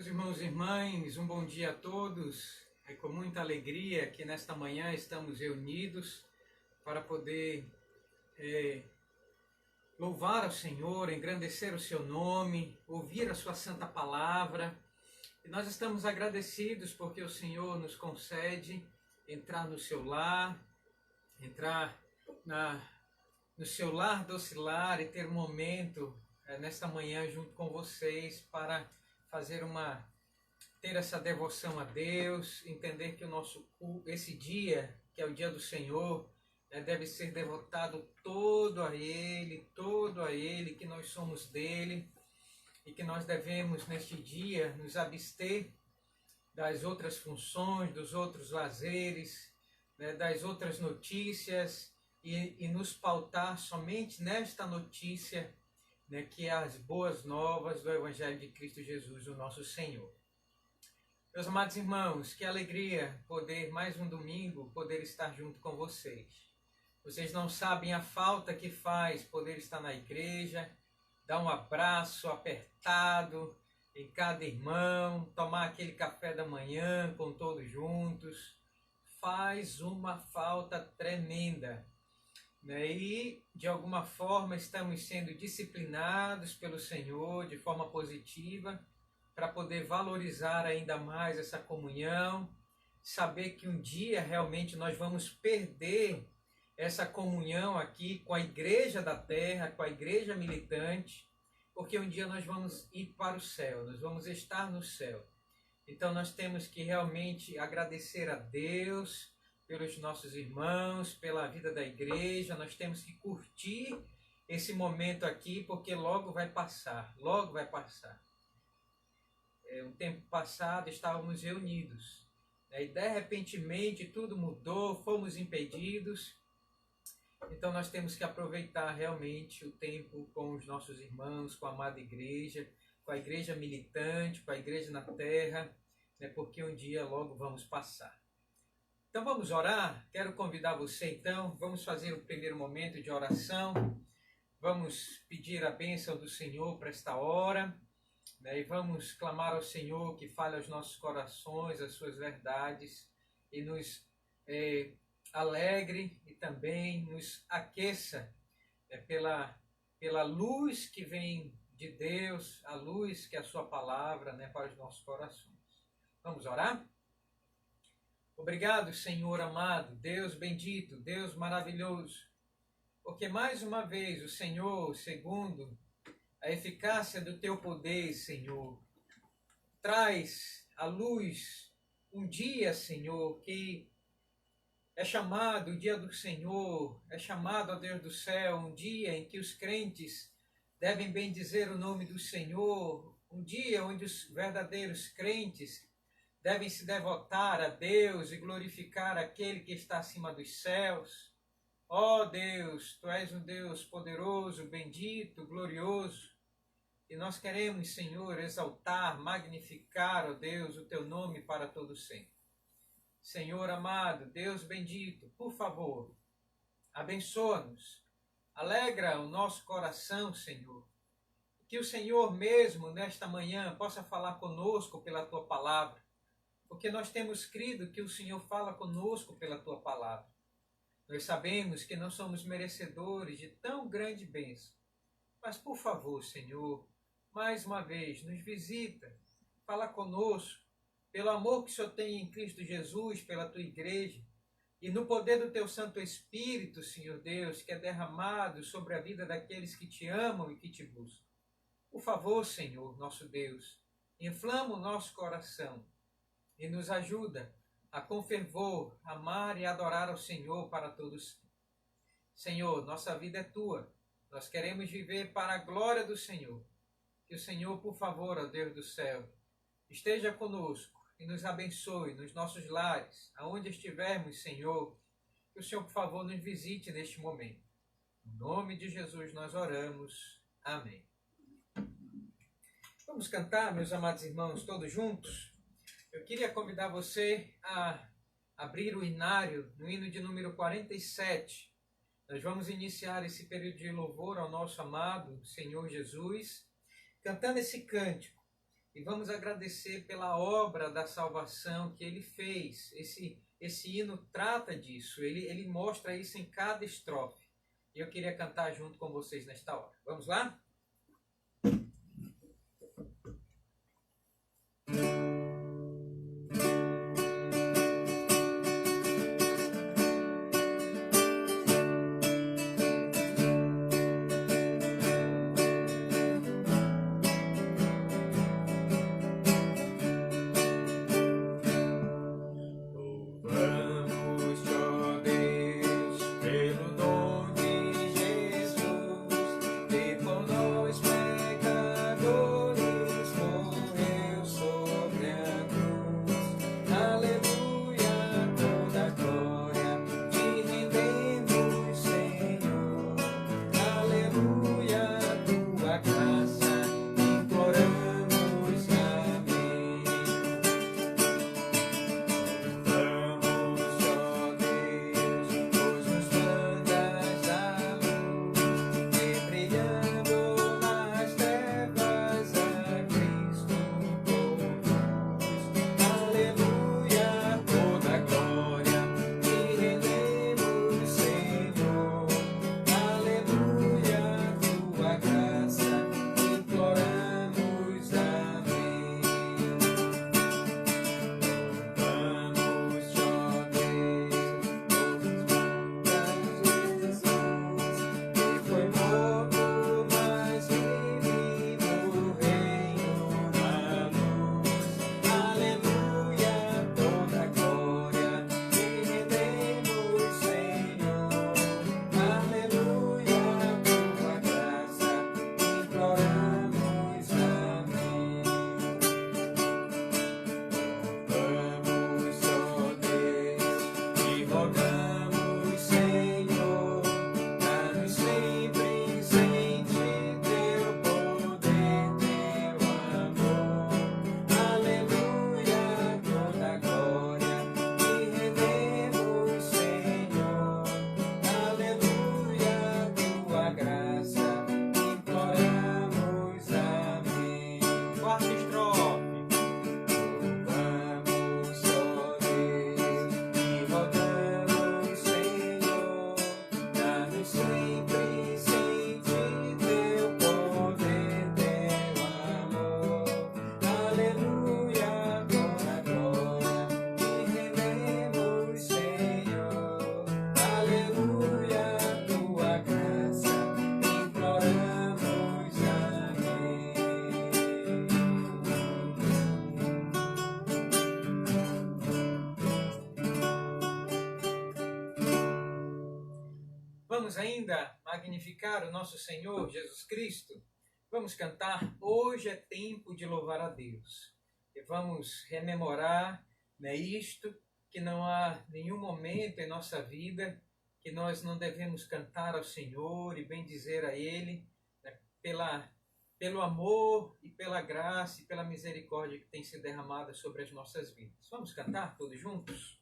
Meus irmãos e irmãs, um bom dia a todos. É com muita alegria que nesta manhã estamos reunidos para poder louvar ao Senhor, engrandecer o seu nome, ouvir a sua santa palavra. E nós estamos agradecidos porque o Senhor nos concede entrar no seu lar, entrar no seu lar docilar e ter um momento nesta manhã junto com vocês para ter essa devoção a Deus, entender que esse dia, que é o dia do Senhor, deve ser devotado todo a Ele, que nós somos dele, e que nós devemos neste dia nos abster das outras funções, dos outros lazeres, das outras notícias, e nos pautar somente nesta notícia, que é as boas novas do Evangelho de Cristo Jesus, o nosso Senhor. Meus amados irmãos, que alegria poder, mais um domingo, poder estar junto com vocês. Vocês não sabem a falta que faz poder estar na igreja, dar um abraço apertado em cada irmão, tomar aquele café da manhã com todos juntos. Faz uma falta tremenda. E, de alguma forma, estamos sendo disciplinados pelo Senhor de forma positiva para poder valorizar ainda mais essa comunhão, saber que um dia realmente nós vamos perder essa comunhão aqui com a igreja da terra, com a igreja militante, porque um dia nós vamos ir para o céu, nós vamos estar no céu. Então nós temos que realmente agradecer a Deus pelos nossos irmãos, pela vida da igreja. Nós temos que curtir esse momento aqui, porque logo vai passar, logo vai passar. Um tempo passado estávamos reunidos, e de repentemente tudo mudou, fomos impedidos. Então nós temos que aproveitar realmente o tempo com os nossos irmãos, com a amada igreja, com a igreja militante, com a igreja na terra, porque um dia logo vamos passar. Então vamos orar? Quero convidar você então, vamos fazer o primeiro momento de oração, vamos pedir a bênção do Senhor para esta hora, e vamos clamar ao Senhor que fale aos nossos corações as suas verdades e nos alegre e também nos aqueça pela luz que vem de Deus, a luz que é a sua palavra, para os nossos corações. Vamos orar? Obrigado, Senhor amado, Deus bendito, Deus maravilhoso, porque mais uma vez o Senhor, segundo a eficácia do teu poder, Senhor, traz à luz um dia, Senhor, que é chamado o dia do Senhor, é chamado, ó Deus do céu, um dia em que os crentes devem bendizer o nome do Senhor, um dia onde os verdadeiros crentes devem se devotar a Deus e glorificar aquele que está acima dos céus. Ó Deus, Tu és um Deus poderoso, bendito, glorioso, e nós queremos, Senhor, exaltar, magnificar, ó Deus, o Teu nome para todo sempre. Senhor amado, Deus bendito, por favor, abençoa-nos, alegra o nosso coração, Senhor, que o Senhor mesmo, nesta manhã, possa falar conosco pela Tua palavra, porque nós temos crido que o Senhor fala conosco pela Tua palavra. Nós sabemos que não somos merecedores de tão grande bênção, mas por favor, Senhor, mais uma vez, nos visita, fala conosco, pelo amor que o Senhor tem em Cristo Jesus, pela Tua igreja, e no poder do Teu Santo Espírito, Senhor Deus, que é derramado sobre a vida daqueles que Te amam e que Te buscam. Por favor, Senhor, nosso Deus, inflama o nosso coração e nos ajuda a com fervor amar e adorar ao Senhor para todos. Senhor, nossa vida é Tua, nós queremos viver para a glória do Senhor. Que o Senhor, por favor, ó Deus do céu, esteja conosco e nos abençoe nos nossos lares, aonde estivermos, Senhor, que o Senhor, por favor, nos visite neste momento. Em nome de Jesus nós oramos. Amém. Vamos cantar, meus amados irmãos, todos juntos? Eu queria convidar você a abrir o inário, no hino de número 47. Nós vamos iniciar esse período de louvor ao nosso amado Senhor Jesus, cantando esse cântico. e vamos agradecer pela obra da salvação que ele fez. Esse hino trata disso, ele mostra isso em cada estrofe. E eu queria cantar junto com vocês nesta hora. Vamos lá? Vamos ainda magnificar o nosso Senhor Jesus Cristo? Vamos cantar Hoje é Tempo de Louvar a Deus. E vamos rememorar, né, isto, que não há nenhum momento em nossa vida que nós não devemos cantar ao Senhor e bendizer a Ele, né, pelo amor e pela graça e pela misericórdia que tem se derramada sobre as nossas vidas. Vamos cantar todos juntos?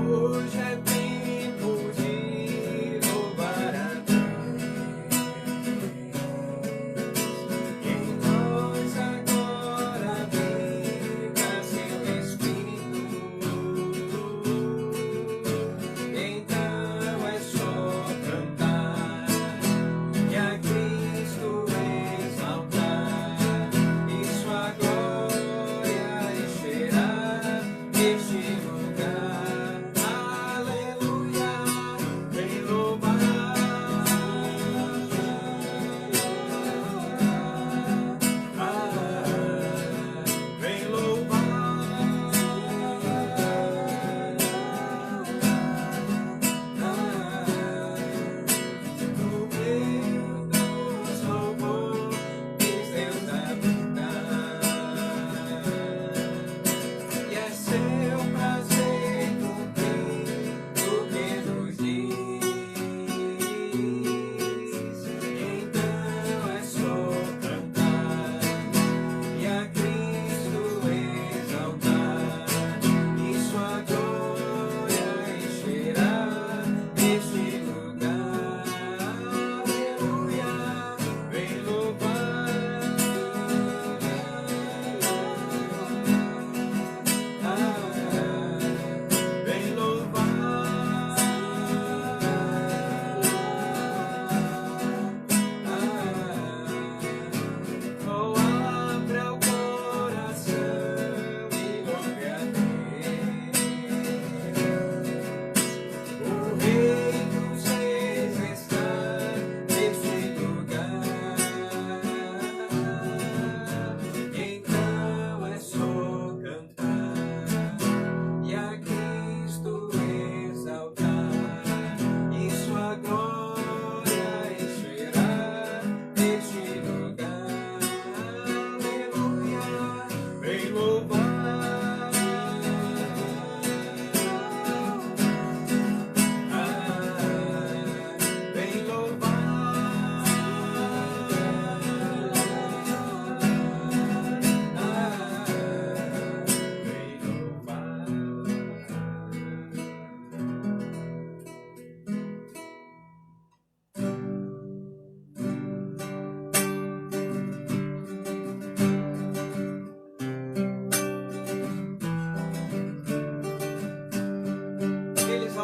Hoje é tempo de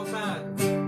exaltado.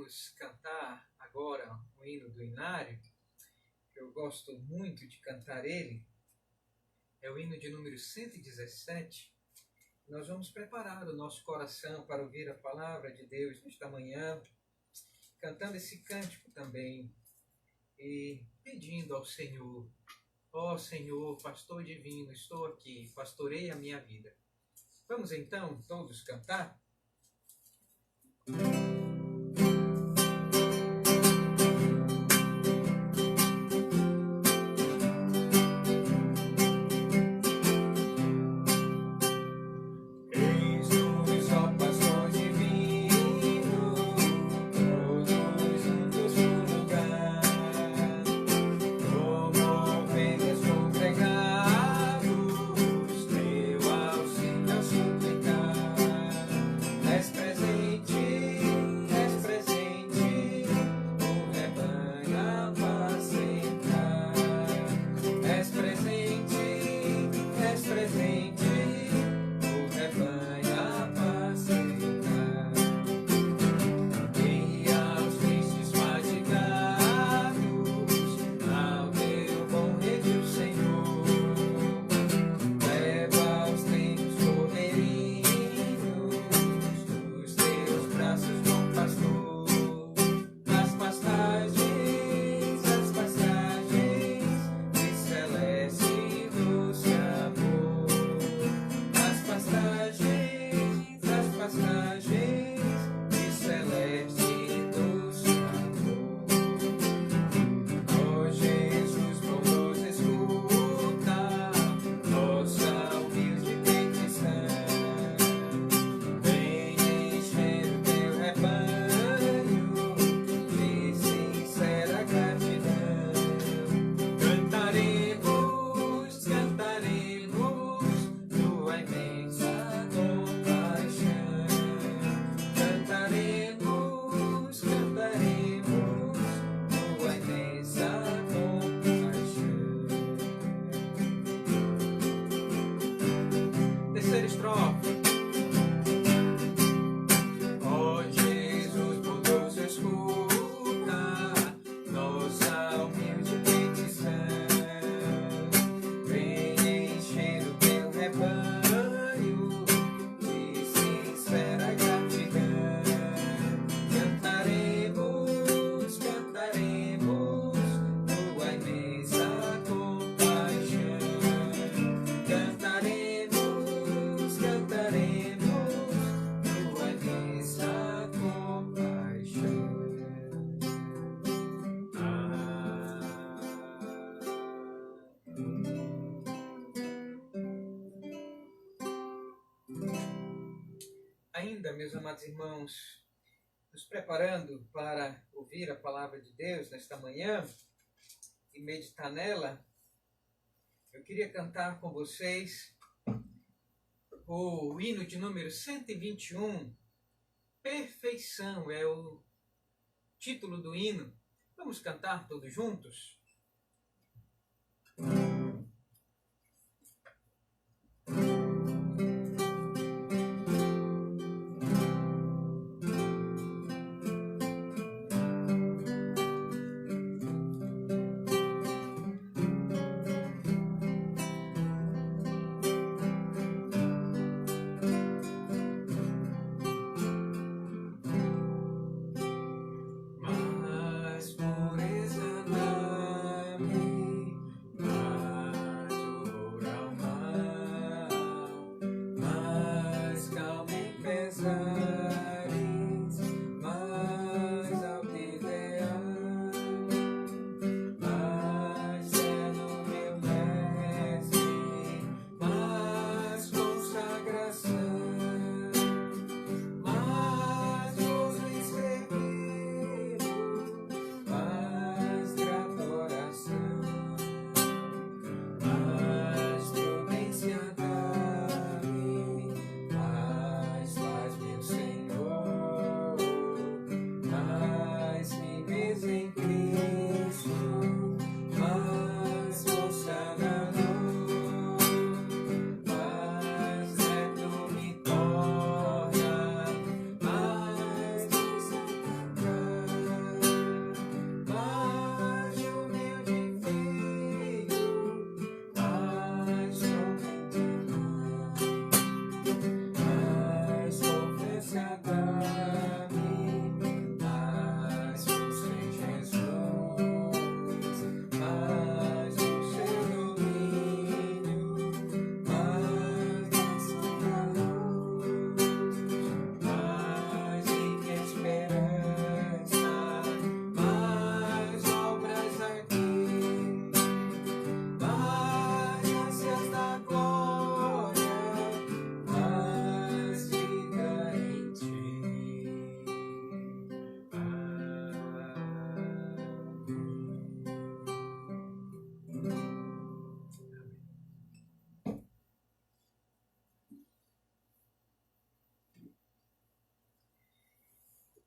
Vamos cantar agora o hino do Inário, que eu gosto muito de cantar ele. É o hino de número 117. Nós vamos preparar o nosso coração para ouvir a palavra de Deus nesta manhã, cantando esse cântico também e pedindo ao Senhor: ó Senhor, pastor divino, estou aqui, pastorei a minha vida. Vamos então todos cantar? És presente Ainda, meus amados irmãos, nos preparando para ouvir a palavra de Deus nesta manhã e meditar nela, eu queria cantar com vocês o hino de número 121, Perfeição é o título do hino. Vamos cantar todos juntos?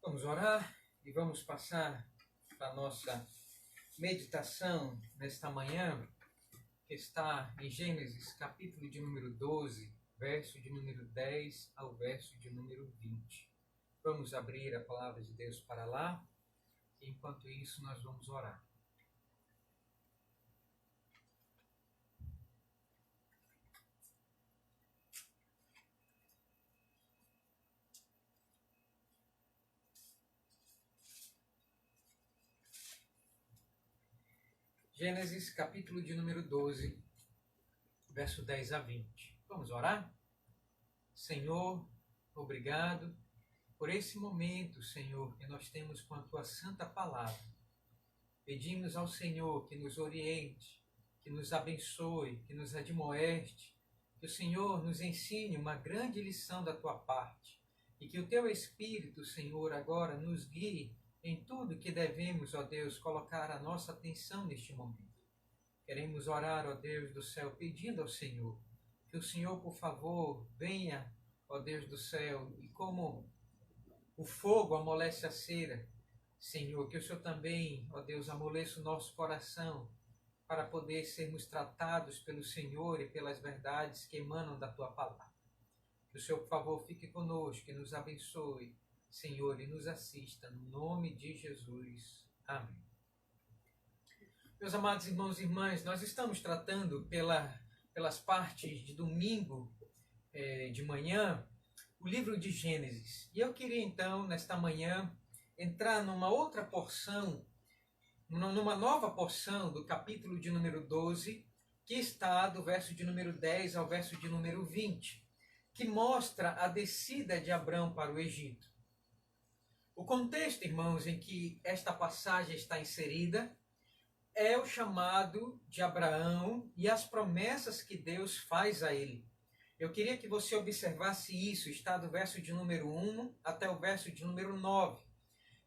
Vamos orar e vamos passar para a nossa meditação nesta manhã, que está em Gênesis, capítulo de número 12, verso de número 10 ao verso de número 20. Vamos abrir a palavra de Deus para lá, e enquanto isso nós vamos orar. Gênesis, capítulo de número 12, verso 10 a 20. Vamos orar? Senhor, obrigado por esse momento, Senhor, que nós temos com a Tua santa palavra. Pedimos ao Senhor que nos oriente, que nos abençoe, que nos admoeste, que o Senhor nos ensine uma grande lição da Tua parte e que o Teu Espírito, Senhor, agora nos guie em tudo que devemos, ó Deus, colocar a nossa atenção neste momento. Queremos orar, ó Deus do céu, pedindo ao Senhor que o Senhor, por favor, venha, ó Deus do céu, e como o fogo amolece a cera, Senhor, que o Senhor também, ó Deus, amoleça o nosso coração para poder sermos tratados pelo Senhor e pelas verdades que emanam da Tua palavra. Que o Senhor, por favor, fique conosco, que nos abençoe, Senhor, e nos assista, no nome de Jesus. Amém. Meus amados irmãos e irmãs, nós estamos tratando pelas partes de domingo de manhã, o livro de Gênesis. E eu queria então, nesta manhã, entrar numa outra porção, numa nova porção do capítulo de número 12, que está do verso de número 10 ao verso de número 20, que mostra a descida de Abrão para o Egito. O contexto, irmãos, em que esta passagem está inserida é o chamado de Abraão e as promessas que Deus faz a ele. Eu queria que você observasse isso, está do verso de número 1 até o verso de número 9.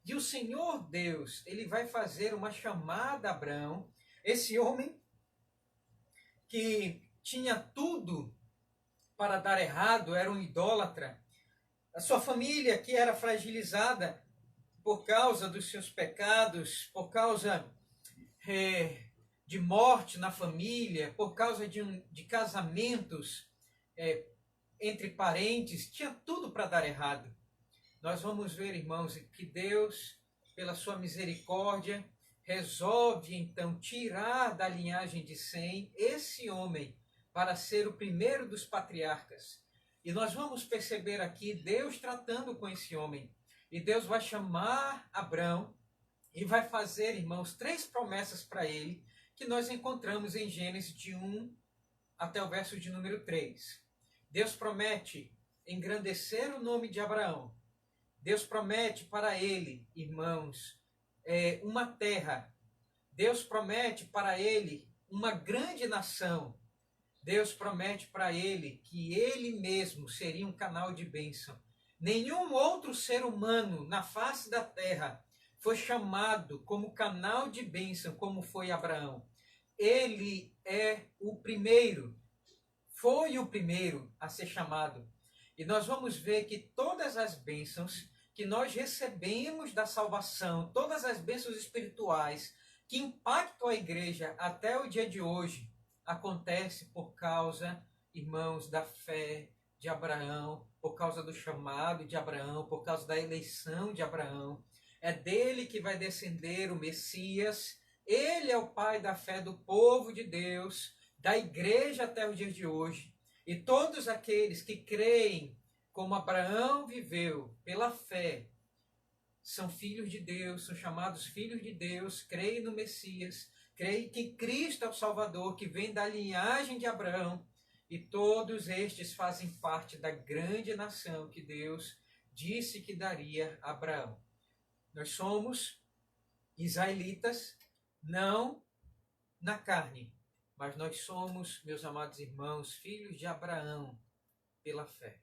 E o Senhor Deus, ele vai fazer uma chamada a Abraão, esse homem que tinha tudo para dar errado, era um idólatra, a sua família que era fragilizada por causa dos seus pecados, por causa de morte na família, por causa de casamentos entre parentes, tinha tudo para dar errado. Nós vamos ver, irmãos, que Deus, pela sua misericórdia, resolve então tirar da linhagem de Sem esse homem para ser o primeiro dos patriarcas. E nós vamos perceber aqui Deus tratando com esse homem. E Deus vai chamar Abrão e vai fazer, irmãos, 3 promessas para ele, que nós encontramos em Gênesis de 1 até o verso de número 3. Deus promete engrandecer o nome de Abraão. Deus promete para ele, irmãos, uma terra. Deus promete para ele uma grande nação. Deus promete para ele que ele mesmo seria um canal de bênção. Nenhum outro ser humano na face da terra foi chamado como canal de bênção como foi Abraão. Ele é o primeiro, foi o primeiro a ser chamado. E nós vamos ver que todas as bênçãos que nós recebemos da salvação, todas as bênçãos espirituais que impactam a igreja até o dia de hoje, acontece por causa, irmãos, da fé de Abraão, por causa do chamado de Abraão, por causa da eleição de Abraão. É dele que vai descender o Messias. Ele é o pai da fé do povo de Deus, da igreja até o dia de hoje. E todos aqueles que creem como Abraão viveu pela fé, são filhos de Deus, são chamados filhos de Deus, creem no Messias, creem que Cristo é o Salvador, que vem da linhagem de Abraão, e todos estes fazem parte da grande nação que Deus disse que daria a Abraão. Nós somos israelitas, não na carne, mas nós somos, meus amados irmãos, filhos de Abraão pela fé.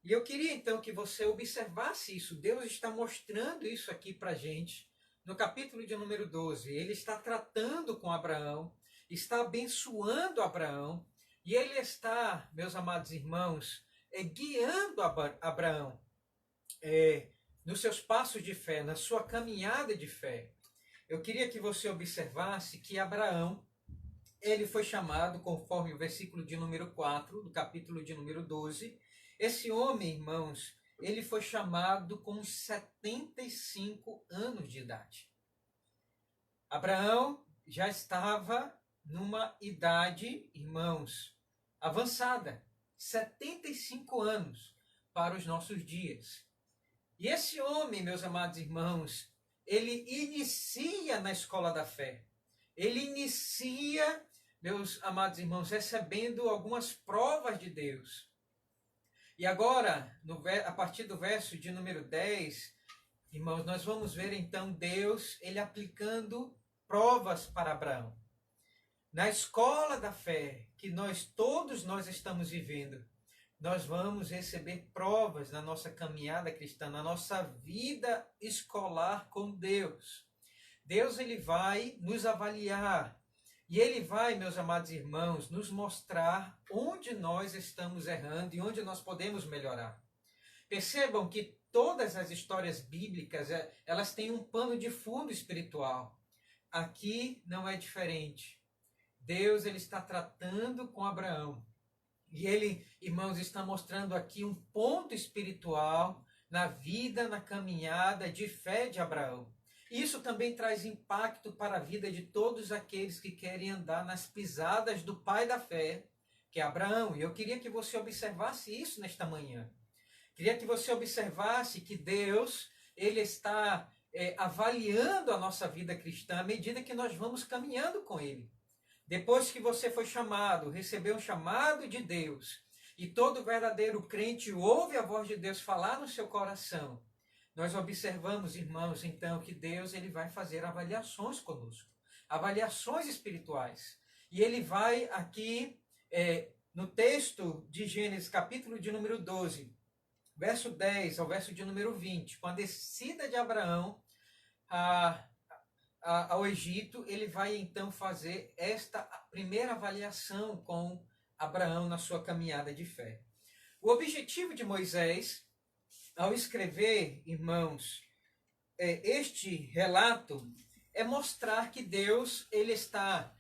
E eu queria então que você observasse isso. Deus está mostrando isso aqui para a gente no capítulo de número 12. Ele está tratando com Abraão, está abençoando Abraão, e ele está, meus amados irmãos, guiando Abraão nos seus passos de fé, na sua caminhada de fé. Eu queria que você observasse que Abraão, ele foi chamado, conforme o versículo de número 4, do capítulo de número 12, esse homem, irmãos, ele foi chamado com 75 anos de idade. Abraão já estava numa idade, irmãos, avançada, 75 anos para os nossos dias. E esse homem, meus amados irmãos, ele inicia na escola da fé. Ele inicia, meus amados irmãos, recebendo algumas provas de Deus. E agora, a partir do verso de número 10, irmãos, nós vamos ver então Deus, ele aplicando provas para Abraão. Na escola da fé, que todos nós estamos vivendo, nós vamos receber provas na nossa caminhada cristã, na nossa vida escolar com Deus. Deus, ele vai nos avaliar. E ele vai, meus amados irmãos, nos mostrar onde nós estamos errando e onde nós podemos melhorar. Percebam que todas as histórias bíblicas, elas têm um pano de fundo espiritual. Aqui não é diferente. Deus, ele está tratando com Abraão. E ele, irmãos, está mostrando aqui um ponto espiritual na vida, na caminhada de fé de Abraão. Isso também traz impacto para a vida de todos aqueles que querem andar nas pisadas do pai da fé, que é Abraão. E eu queria que você observasse isso nesta manhã. Queria que você observasse que Deus, ele está avaliando a nossa vida cristã à medida que nós vamos caminhando com ele. Depois que você foi chamado, recebeu um chamado de Deus, e todo verdadeiro crente ouve a voz de Deus falar no seu coração, nós observamos, irmãos, então, que Deus, ele vai fazer avaliações conosco, avaliações espirituais. E ele vai aqui no texto de Gênesis, capítulo de número 12, verso 10 ao verso de número 20, com a descida de Abraão ao Egito, ele vai então fazer esta primeira avaliação com Abraão na sua caminhada de fé. O objetivo de Moisés, ao escrever, irmãos, este relato, é mostrar que Deus ele está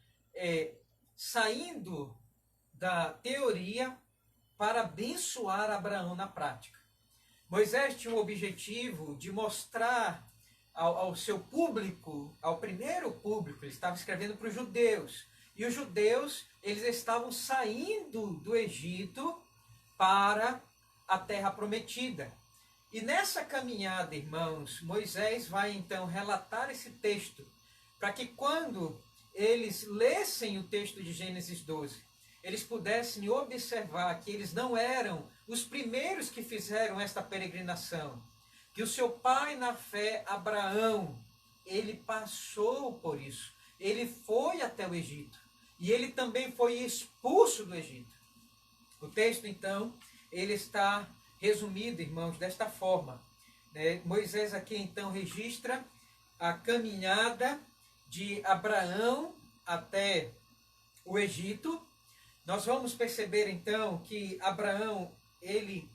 saindo da teoria para abençoar Abraão na prática. Moisés tinha o objetivo de mostrar ao seu público, ao primeiro público, ele estava escrevendo para os judeus, e os judeus eles estavam saindo do Egito para a terra prometida. E nessa caminhada, irmãos, Moisés vai então relatar esse texto, para que quando eles lessem o texto de Gênesis 12, eles pudessem observar que eles não eram os primeiros que fizeram esta peregrinação, que o seu pai na fé, Abraão, ele passou por isso, ele foi até o Egito, e ele também foi expulso do Egito. O texto, então, ele está resumido, irmãos, desta forma. Moisés aqui, então, registra a caminhada de Abraão até o Egito. Nós vamos perceber, então, que Abraão, ele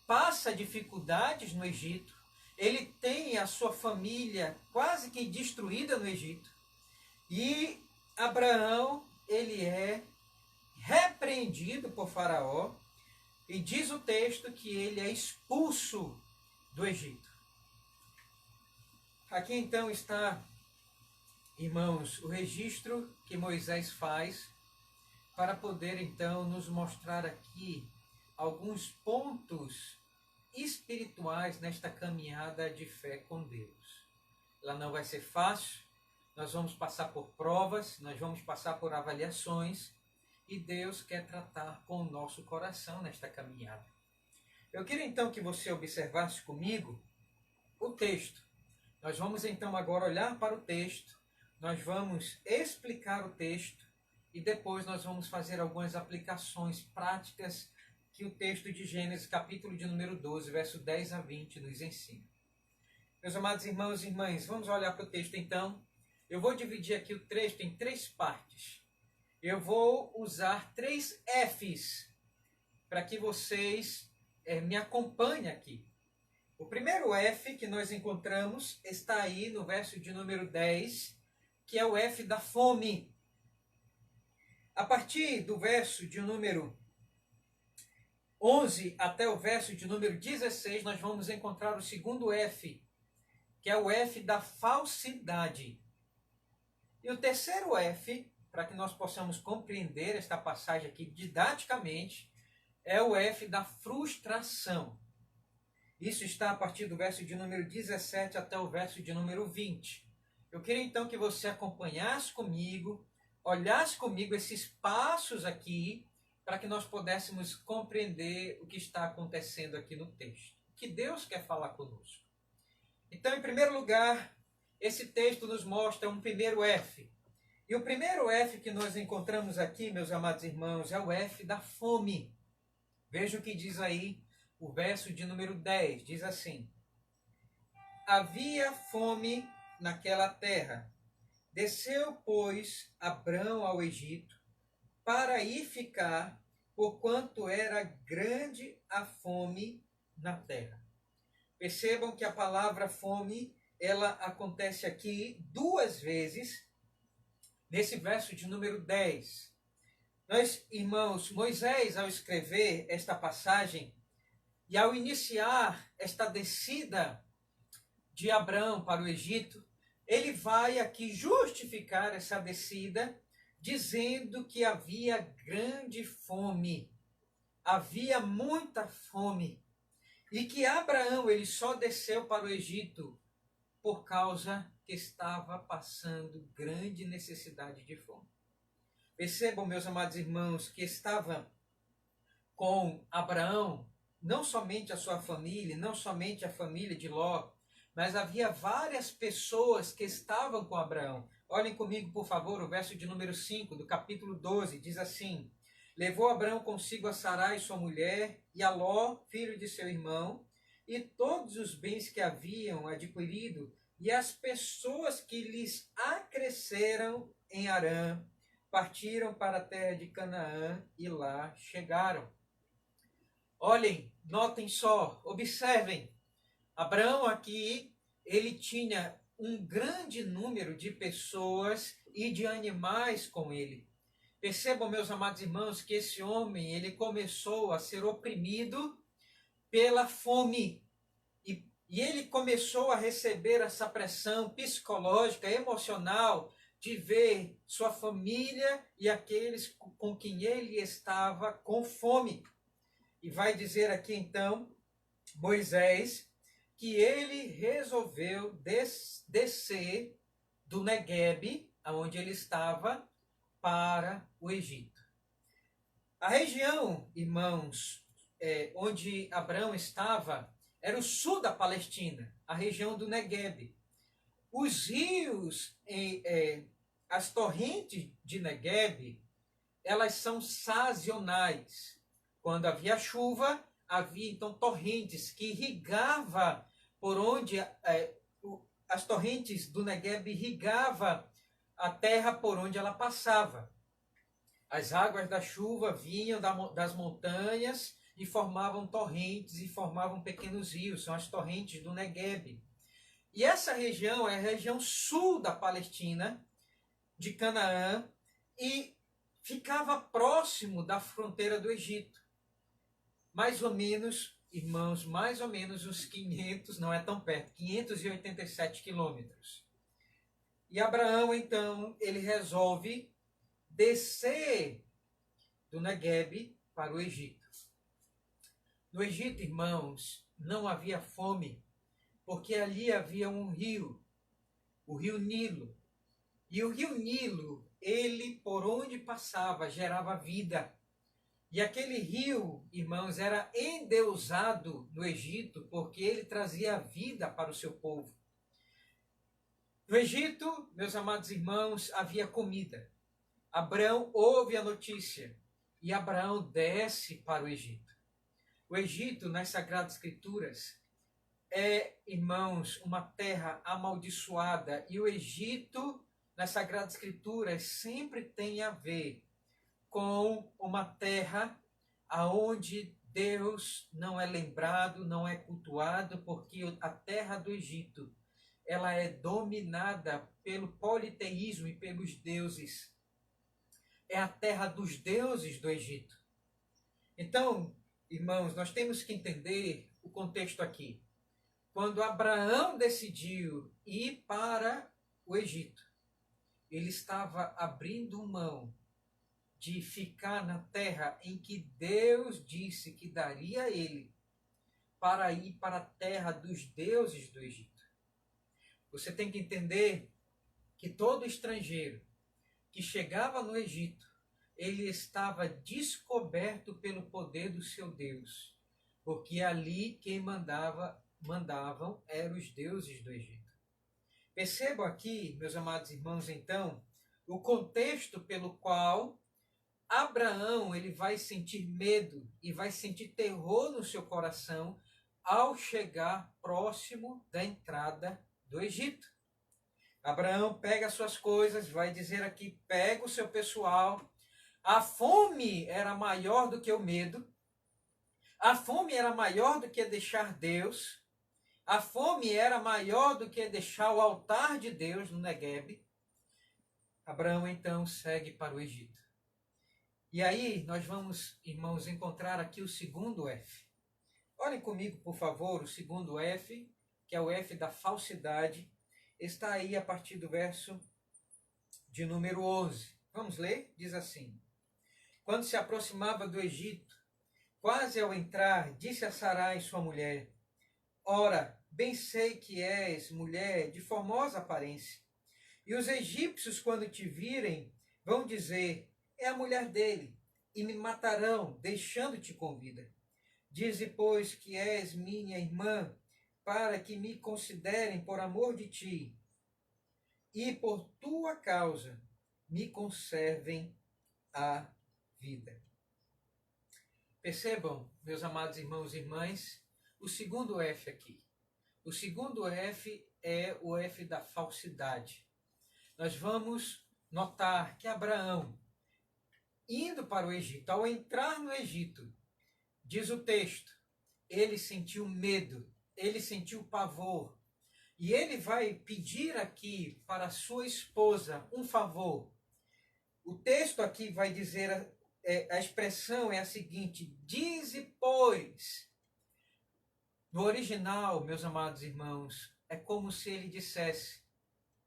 passa dificuldades no Egito, ele tem a sua família quase que destruída no Egito, e Abraão, ele é repreendido por Faraó, e diz o texto que ele é expulso do Egito. Aqui então está, irmãos, o registro que Moisés faz para poder então nos mostrar aqui alguns pontos espirituais nesta caminhada de fé com Deus. Ela não vai ser fácil, nós vamos passar por provas, nós vamos passar por avaliações, e Deus quer tratar com o nosso coração nesta caminhada. Eu queria então que você observasse comigo o texto. Nós vamos então agora olhar para o texto, nós vamos explicar o texto, e depois nós vamos fazer algumas aplicações práticas que o texto de Gênesis, capítulo de número 12, verso 10 a 20, nos ensina. Meus amados irmãos e irmãs, vamos olhar para o texto então. Eu vou dividir aqui o texto em 3 partes. Eu vou usar 3 Fs para que vocês me acompanhem aqui. O primeiro F que nós encontramos está aí no verso de número 10, que é o F da fome. A partir do verso de número 11 até o verso de número 16, nós vamos encontrar o segundo F, que é o F da falsidade. E o terceiro F, para que nós possamos compreender esta passagem aqui didaticamente, é o F da frustração. Isso está a partir do verso de número 17 até o verso de número 20. Eu queria então que você acompanhasse comigo, olhasse comigo esses passos aqui, para que nós pudéssemos compreender o que está acontecendo aqui no texto. O que Deus quer falar conosco. Então, em primeiro lugar, esse texto nos mostra um primeiro F. E o primeiro F que nós encontramos aqui, meus amados irmãos, é o F da fome. Veja o que diz aí o verso de número 10. Diz assim: havia fome naquela terra. Desceu, pois, Abrão ao Egito, para ir ficar, porquanto era grande a fome na terra. Percebam que a palavra fome, ela acontece aqui 2 vezes, nesse verso de número 10. Nós, irmãos, Moisés, ao escrever esta passagem, e ao iniciar esta descida de Abrão para o Egito, ele vai aqui justificar essa descida, dizendo que havia grande fome, havia muita fome, e que Abraão ele só desceu para o Egito por causa que estava passando grande necessidade de fome. Percebam, meus amados irmãos, que estava com Abraão não somente a sua família, não somente a família de Ló, mas havia várias pessoas que estavam com Abraão. Olhem comigo, por favor, o verso de número 5 do capítulo 12, diz assim: Levou Abraão consigo a Sarai, sua mulher, e a Ló, filho de seu irmão, e todos os bens que haviam adquirido, e as pessoas que lhes acresceram em Harã, partiram para a terra de Canaã e lá chegaram. Olhem, notem só, observem. Abraão aqui, ele tinha um grande número de pessoas e de animais com ele. Percebam, meus amados irmãos, que esse homem, ele começou a ser oprimido pela fome. E ele começou a receber essa pressão psicológica, emocional, de ver sua família e aqueles com quem ele estava com fome. E vai dizer aqui então, Moisés, que ele resolveu descer do Neguebe, onde ele estava, para o Egito. A região, irmãos, onde Abraão estava, era o sul da Palestina, a região do Neguebe. Os rios, as torrentes de Neguebe, elas são sazonais. Quando havia chuva, havia então torrentes que irrigava por onde as torrentes do Negueb irrigava a terra por onde ela passava. As águas da chuva vinham das montanhas e formavam torrentes e formavam pequenos rios, são as torrentes do Negueb. E essa região é a região sul da Palestina, de Canaã, e ficava próximo da fronteira do Egito. Mais ou menos, irmãos, mais ou menos uns 500, não é tão perto, 587 quilômetros. E Abraão, então, ele resolve descer do Negueb para o Egito. No Egito, irmãos, não havia fome, porque ali havia um rio, o rio Nilo. E o rio Nilo, ele, por onde passava, gerava vida. E aquele rio, irmãos, era endeusado no Egito, porque ele trazia vida para o seu povo. No Egito, meus amados irmãos, havia comida. Abraão ouve a notícia e Abraão desce para o Egito. O Egito, nas Sagradas Escrituras, é, irmãos, uma terra amaldiçoada. E o Egito, nas Sagradas Escrituras, sempre tem a ver com uma terra aonde Deus não é lembrado, não é cultuado, porque a terra do Egito, ela é dominada pelo politeísmo e pelos deuses. É a terra dos deuses do Egito. Então, irmãos, nós temos que entender o contexto aqui. Quando Abraão decidiu ir para o Egito, ele estava abrindo mão de ficar na terra em que Deus disse que daria a ele, para ir para a terra dos deuses do Egito. Você tem que entender que todo estrangeiro que chegava no Egito, ele estava descoberto pelo poder do seu Deus, porque ali quem mandavam eram os deuses do Egito. Percebam aqui, meus amados irmãos, então, o contexto pelo qual Abraão, ele vai sentir medo e vai sentir terror no seu coração ao chegar próximo da entrada do Egito. Abraão pega as suas coisas, vai dizer aqui, pega o seu pessoal. A fome era maior do que o medo. A fome era maior do que deixar Deus. A fome era maior do que deixar o altar de Deus no Negueb. Abraão, então, segue para o Egito. E aí nós vamos, irmãos, encontrar aqui o segundo F. Olhem comigo, por favor, o segundo F, que é o F da falsidade. Está aí a partir do verso de número 11. Vamos ler? Diz assim: Quando se aproximava do Egito, quase ao entrar, disse a Sarai, sua mulher: Ora, bem sei que és mulher de formosa aparência. E os egípcios, quando te virem, vão dizer: é a mulher dele, e me matarão, deixando-te com vida. Dize, pois, que és minha irmã, para que me considerem por amor de ti, e por tua causa me conservem a vida. Percebam, meus amados irmãos e irmãs, o segundo F aqui. O segundo F é o F da falsidade. Nós vamos notar que Abraão, indo para o Egito, ao entrar no Egito, diz o texto, ele sentiu medo, ele sentiu pavor. E ele vai pedir aqui para sua esposa um favor. O texto aqui vai dizer, a expressão é a seguinte, dize, pois. No original, meus amados irmãos, é como se ele dissesse,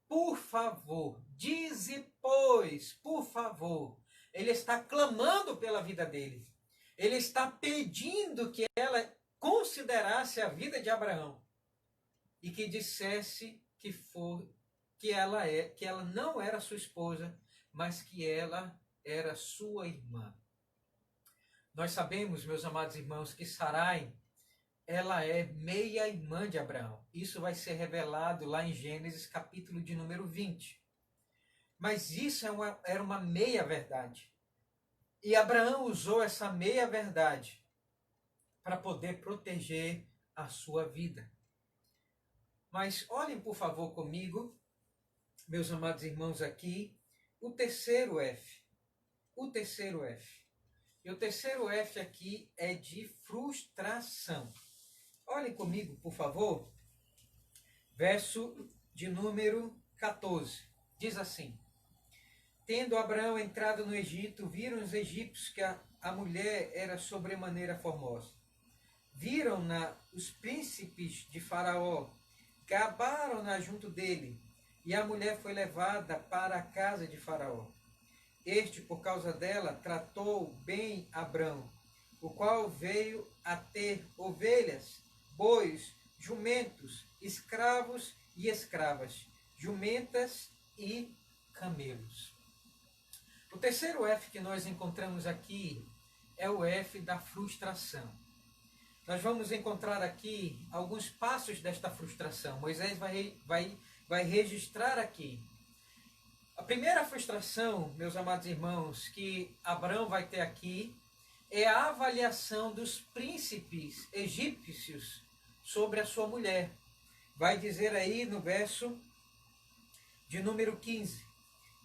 por favor, dize, pois, por favor. Ele está clamando pela vida dele. Ele está pedindo que ela considerasse a vida de Abraão e que dissesse que ela não era sua esposa, mas que ela era sua irmã. Nós sabemos, meus amados irmãos, que Sarai, ela é meia-irmã de Abraão. Isso vai ser revelado lá em Gênesis, capítulo de número 20. Mas isso era uma meia-verdade. E Abraão usou essa meia-verdade para poder proteger a sua vida. Mas olhem, por favor, comigo, meus amados irmãos, aqui, o terceiro F. O terceiro F. E o terceiro F aqui é de frustração. Olhem comigo, por favor, verso de número 14. Diz assim, tendo Abraão entrado no Egito, viram os egípcios que a mulher era sobremaneira formosa. Viram-na os príncipes de Faraó, gabaram-na junto dele, e a mulher foi levada para a casa de Faraó. Este, por causa dela, tratou bem Abrão, o qual veio a ter ovelhas, bois, jumentos, escravos e escravas, jumentas e camelos. O terceiro F que nós encontramos aqui é o F da frustração. Nós vamos encontrar aqui alguns passos desta frustração. Moisés vai registrar aqui. A primeira frustração, meus amados irmãos, que Abraão vai ter aqui é a avaliação dos príncipes egípcios sobre a sua mulher. Vai dizer aí no verso de número 15.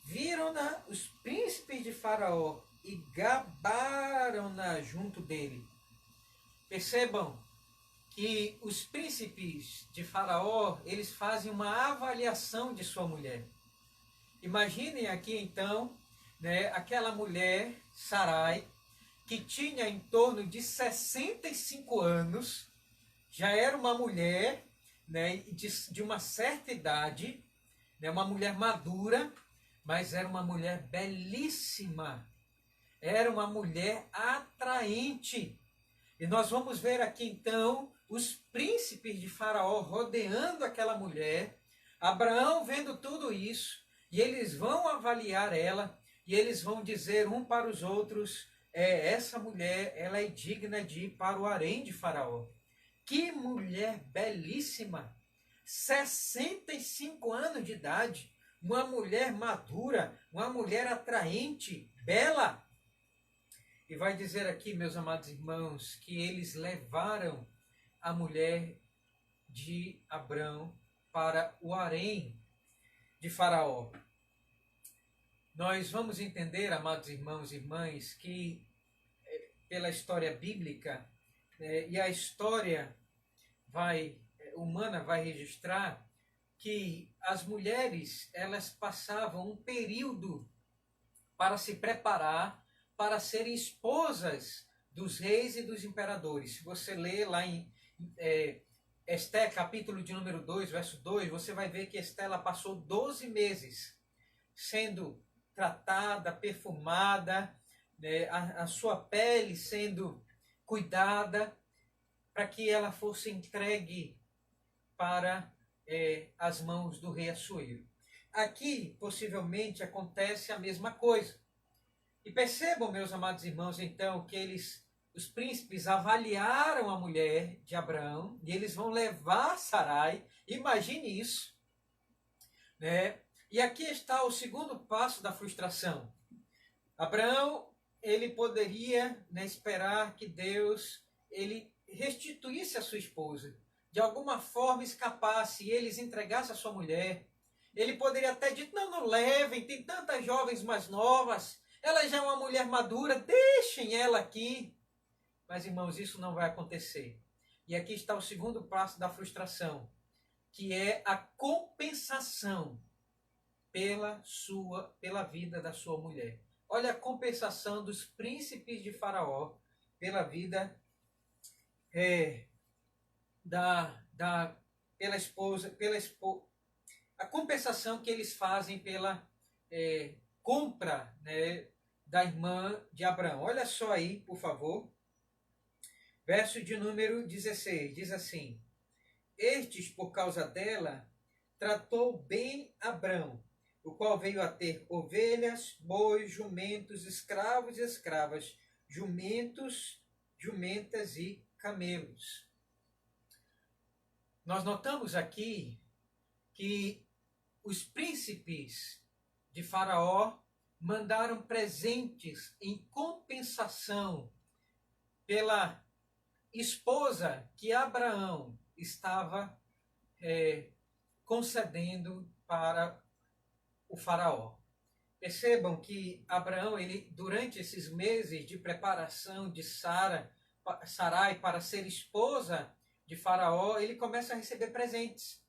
Viram-na os príncipes de Faraó e gabaram-na junto dele. Percebam que os príncipes de Faraó, eles fazem uma avaliação de sua mulher. Imaginem aqui então, aquela mulher, Sarai, que tinha em torno de 65 anos, já era uma mulher de uma certa idade, uma mulher madura, mas era uma mulher belíssima, era uma mulher atraente. E nós vamos ver aqui então os príncipes de Faraó rodeando aquela mulher, Abraão vendo tudo isso, e eles vão avaliar ela, e eles vão dizer um para os outros, essa mulher, ela é digna de ir para o harém de Faraó. Que mulher belíssima! 65 anos de idade, uma mulher madura, uma mulher atraente, bela. E vai dizer aqui, meus amados irmãos, que eles levaram a mulher de Abrão para o harém de Faraó. Nós vamos entender, amados irmãos e irmãs, que pela história bíblica, e a história humana vai registrar que as mulheres, elas passavam um período para se preparar para serem esposas dos reis e dos imperadores. Se você ler lá em Esté, capítulo de número 2, verso 2, você vai ver que Esté, ela passou 12 meses sendo tratada, perfumada, a sua pele sendo cuidada, para que ela fosse entregue para as mãos do rei Assuero. Aqui, possivelmente, acontece a mesma coisa. E percebam, meus amados irmãos, então, que os príncipes avaliaram a mulher de Abraão, e eles vão levar Sarai, imagine isso, E aqui está o segundo passo da frustração. Abraão ele poderia, né, esperar que Deus ele restituísse a sua esposa, de alguma forma escapasse e eles entregassem a sua mulher. Ele poderia até dizer, não, não levem, tem tantas jovens mais novas, ela já é uma mulher madura, deixem ela aqui. Mas, irmãos, isso não vai acontecer. E aqui está o segundo passo da frustração, que é a compensação pela vida da sua mulher. Olha a compensação dos príncipes de Faraó pela vida pela esposa, a compensação que eles fazem pela compra, né, da irmã de Abraão. Olha só aí, por favor. Verso de número 16, diz assim: Estes, por causa dela, tratou bem Abrão, o qual veio a ter ovelhas, bois, jumentos, escravos e escravas, jumentos, jumentas e camelos. Nós notamos aqui que os príncipes de Faraó mandaram presentes em compensação pela esposa que Abraão estava concedendo para o Faraó. Percebam que Abraão, ele, durante esses meses de preparação de Sarai para ser esposa de Faraó, ele começa a receber presentes.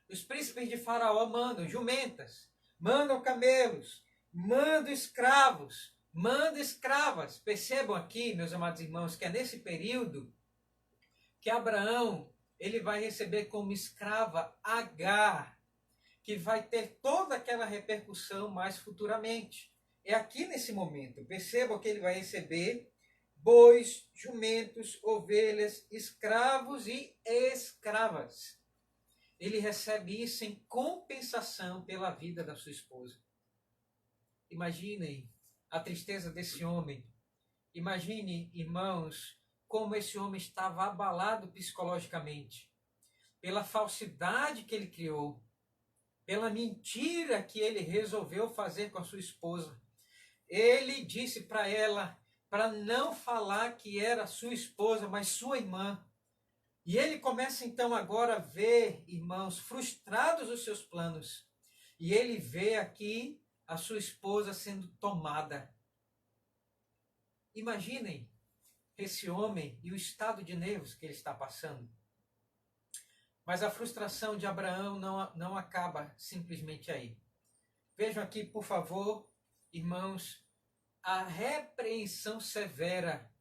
Os príncipes de Faraó mandam jumentas, mandam camelos, mandam escravos, mandam escravas. Percebam aqui, meus amados irmãos, que é nesse período que Abraão ele vai receber como escrava Agar, que vai ter toda aquela repercussão mais futuramente. É aqui nesse momento. Percebam que ele vai receber bois, jumentos, ovelhas, escravos e escravas. Ele recebe isso em compensação pela vida da sua esposa. Imaginem a tristeza desse homem. Imagine, irmãos, como esse homem estava abalado psicologicamente, pela falsidade que ele criou, pela mentira que ele resolveu fazer com a sua esposa. Ele disse para ela para não falar que era sua esposa, mas sua irmã. E ele começa então agora a ver, irmãos, frustrados os seus planos. E ele vê aqui a sua esposa sendo tomada. Imaginem esse homem e o estado de nervos que ele está passando. Mas a frustração de Abraão não acaba simplesmente aí. Vejam aqui, por favor, irmãos, a repreensão severa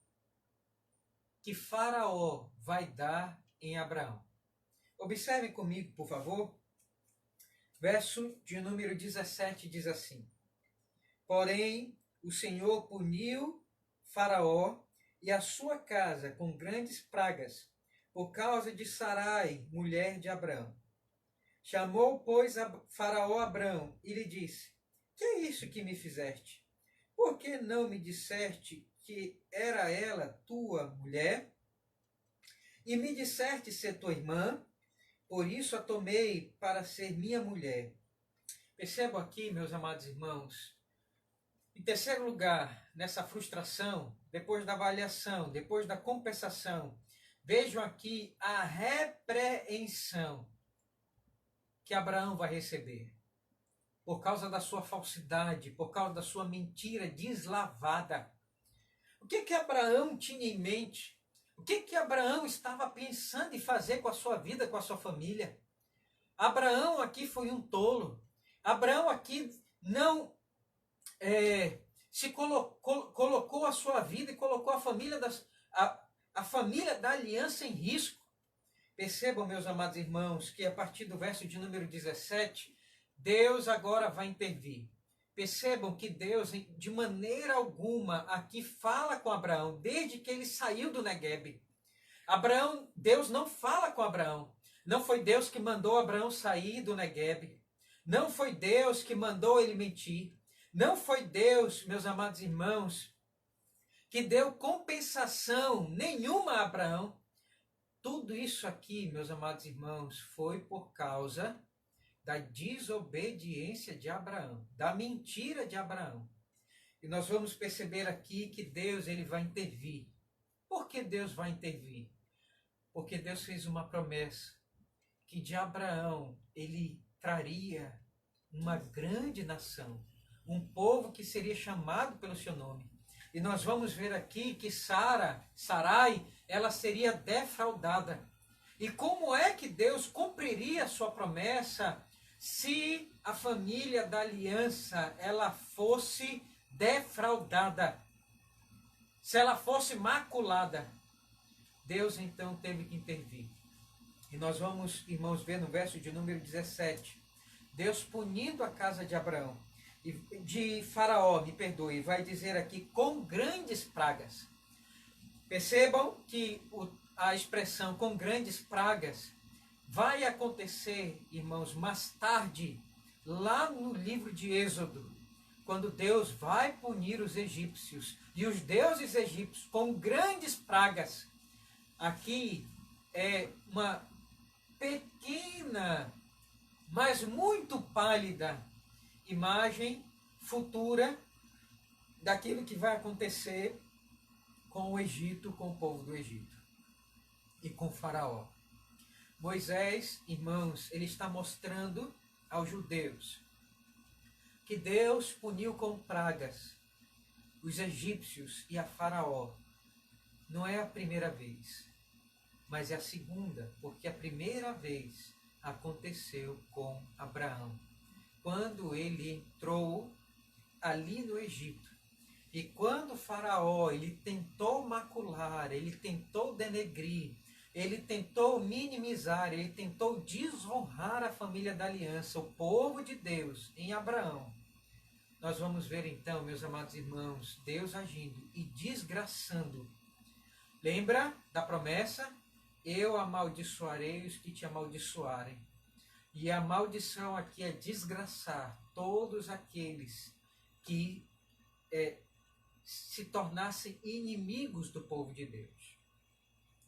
que Faraó vai dar em Abraão. Observem comigo, por favor. Verso de número 17 diz assim: Porém, o Senhor puniu Faraó e a sua casa com grandes pragas, por causa de Sarai, mulher de Abrão. Chamou, pois, Faraó Abrão e lhe disse: Que é isso que me fizeste? Por que não me disseste que era ela tua mulher? E me disseste ser tua irmã, por isso a tomei para ser minha mulher. Percebam aqui, meus amados irmãos, em terceiro lugar, nessa frustração, depois da avaliação, depois da compensação, vejam aqui a repreensão que Abraão vai receber. Por causa da sua falsidade, por causa da sua mentira deslavada. O que Abraão tinha em mente? O que Abraão estava pensando em fazer com a sua vida, com a sua família? Abraão aqui foi um tolo. Abraão aqui não colocou a sua vida e colocou a família a família da aliança em risco. Percebam, meus amados irmãos, que a partir do verso de número 17, Deus agora vai intervir. Percebam que Deus, de maneira alguma, aqui fala com Abraão, desde que ele saiu do Neguebe. Deus não fala com Abraão. Não foi Deus que mandou Abraão sair do Neguebe. Não foi Deus que mandou ele mentir. Não foi Deus, meus amados irmãos, que deu compensação nenhuma a Abraão. Tudo isso aqui, meus amados irmãos, foi por causa da desobediência de Abraão, da mentira de Abraão. E nós vamos perceber aqui que Deus ele vai intervir. Por que Deus vai intervir? Porque Deus fez uma promessa que de Abraão ele traria uma grande nação, um povo que seria chamado pelo seu nome. E nós vamos ver aqui que Sarai, ela seria defraudada. E como é que Deus cumpriria a sua promessa se a família da aliança ela fosse defraudada? Se ela fosse maculada? Deus então teve que intervir. E nós vamos, irmãos, ver no verso de número 17, Deus punindo a casa de Abraão, de Faraó, me perdoe, vai dizer aqui, com grandes pragas. Percebam que a expressão com grandes pragas vai acontecer, irmãos, mais tarde, lá no livro de Êxodo, quando Deus vai punir os egípcios e os deuses egípcios com grandes pragas. Aqui é uma pequena, mas muito pálida imagem futura daquilo que vai acontecer com o Egito, com o povo do Egito e com Faraó. Moisés, irmãos, ele está mostrando aos judeus que Deus puniu com pragas os egípcios e a Faraó. Não é a primeira vez, mas é a segunda, porque a primeira vez aconteceu com Abraão, quando ele entrou ali no Egito. E quando Faraó ele tentou macular, ele tentou denegrir, ele tentou minimizar, ele tentou desonrar a família da aliança, o povo de Deus em Abraão. Nós vamos ver então, meus amados irmãos, Deus agindo e desgraçando. Lembra da promessa? Eu amaldiçoarei os que te amaldiçoarem. E a maldição aqui é desgraçar todos aqueles que se tornassem inimigos do povo de Deus.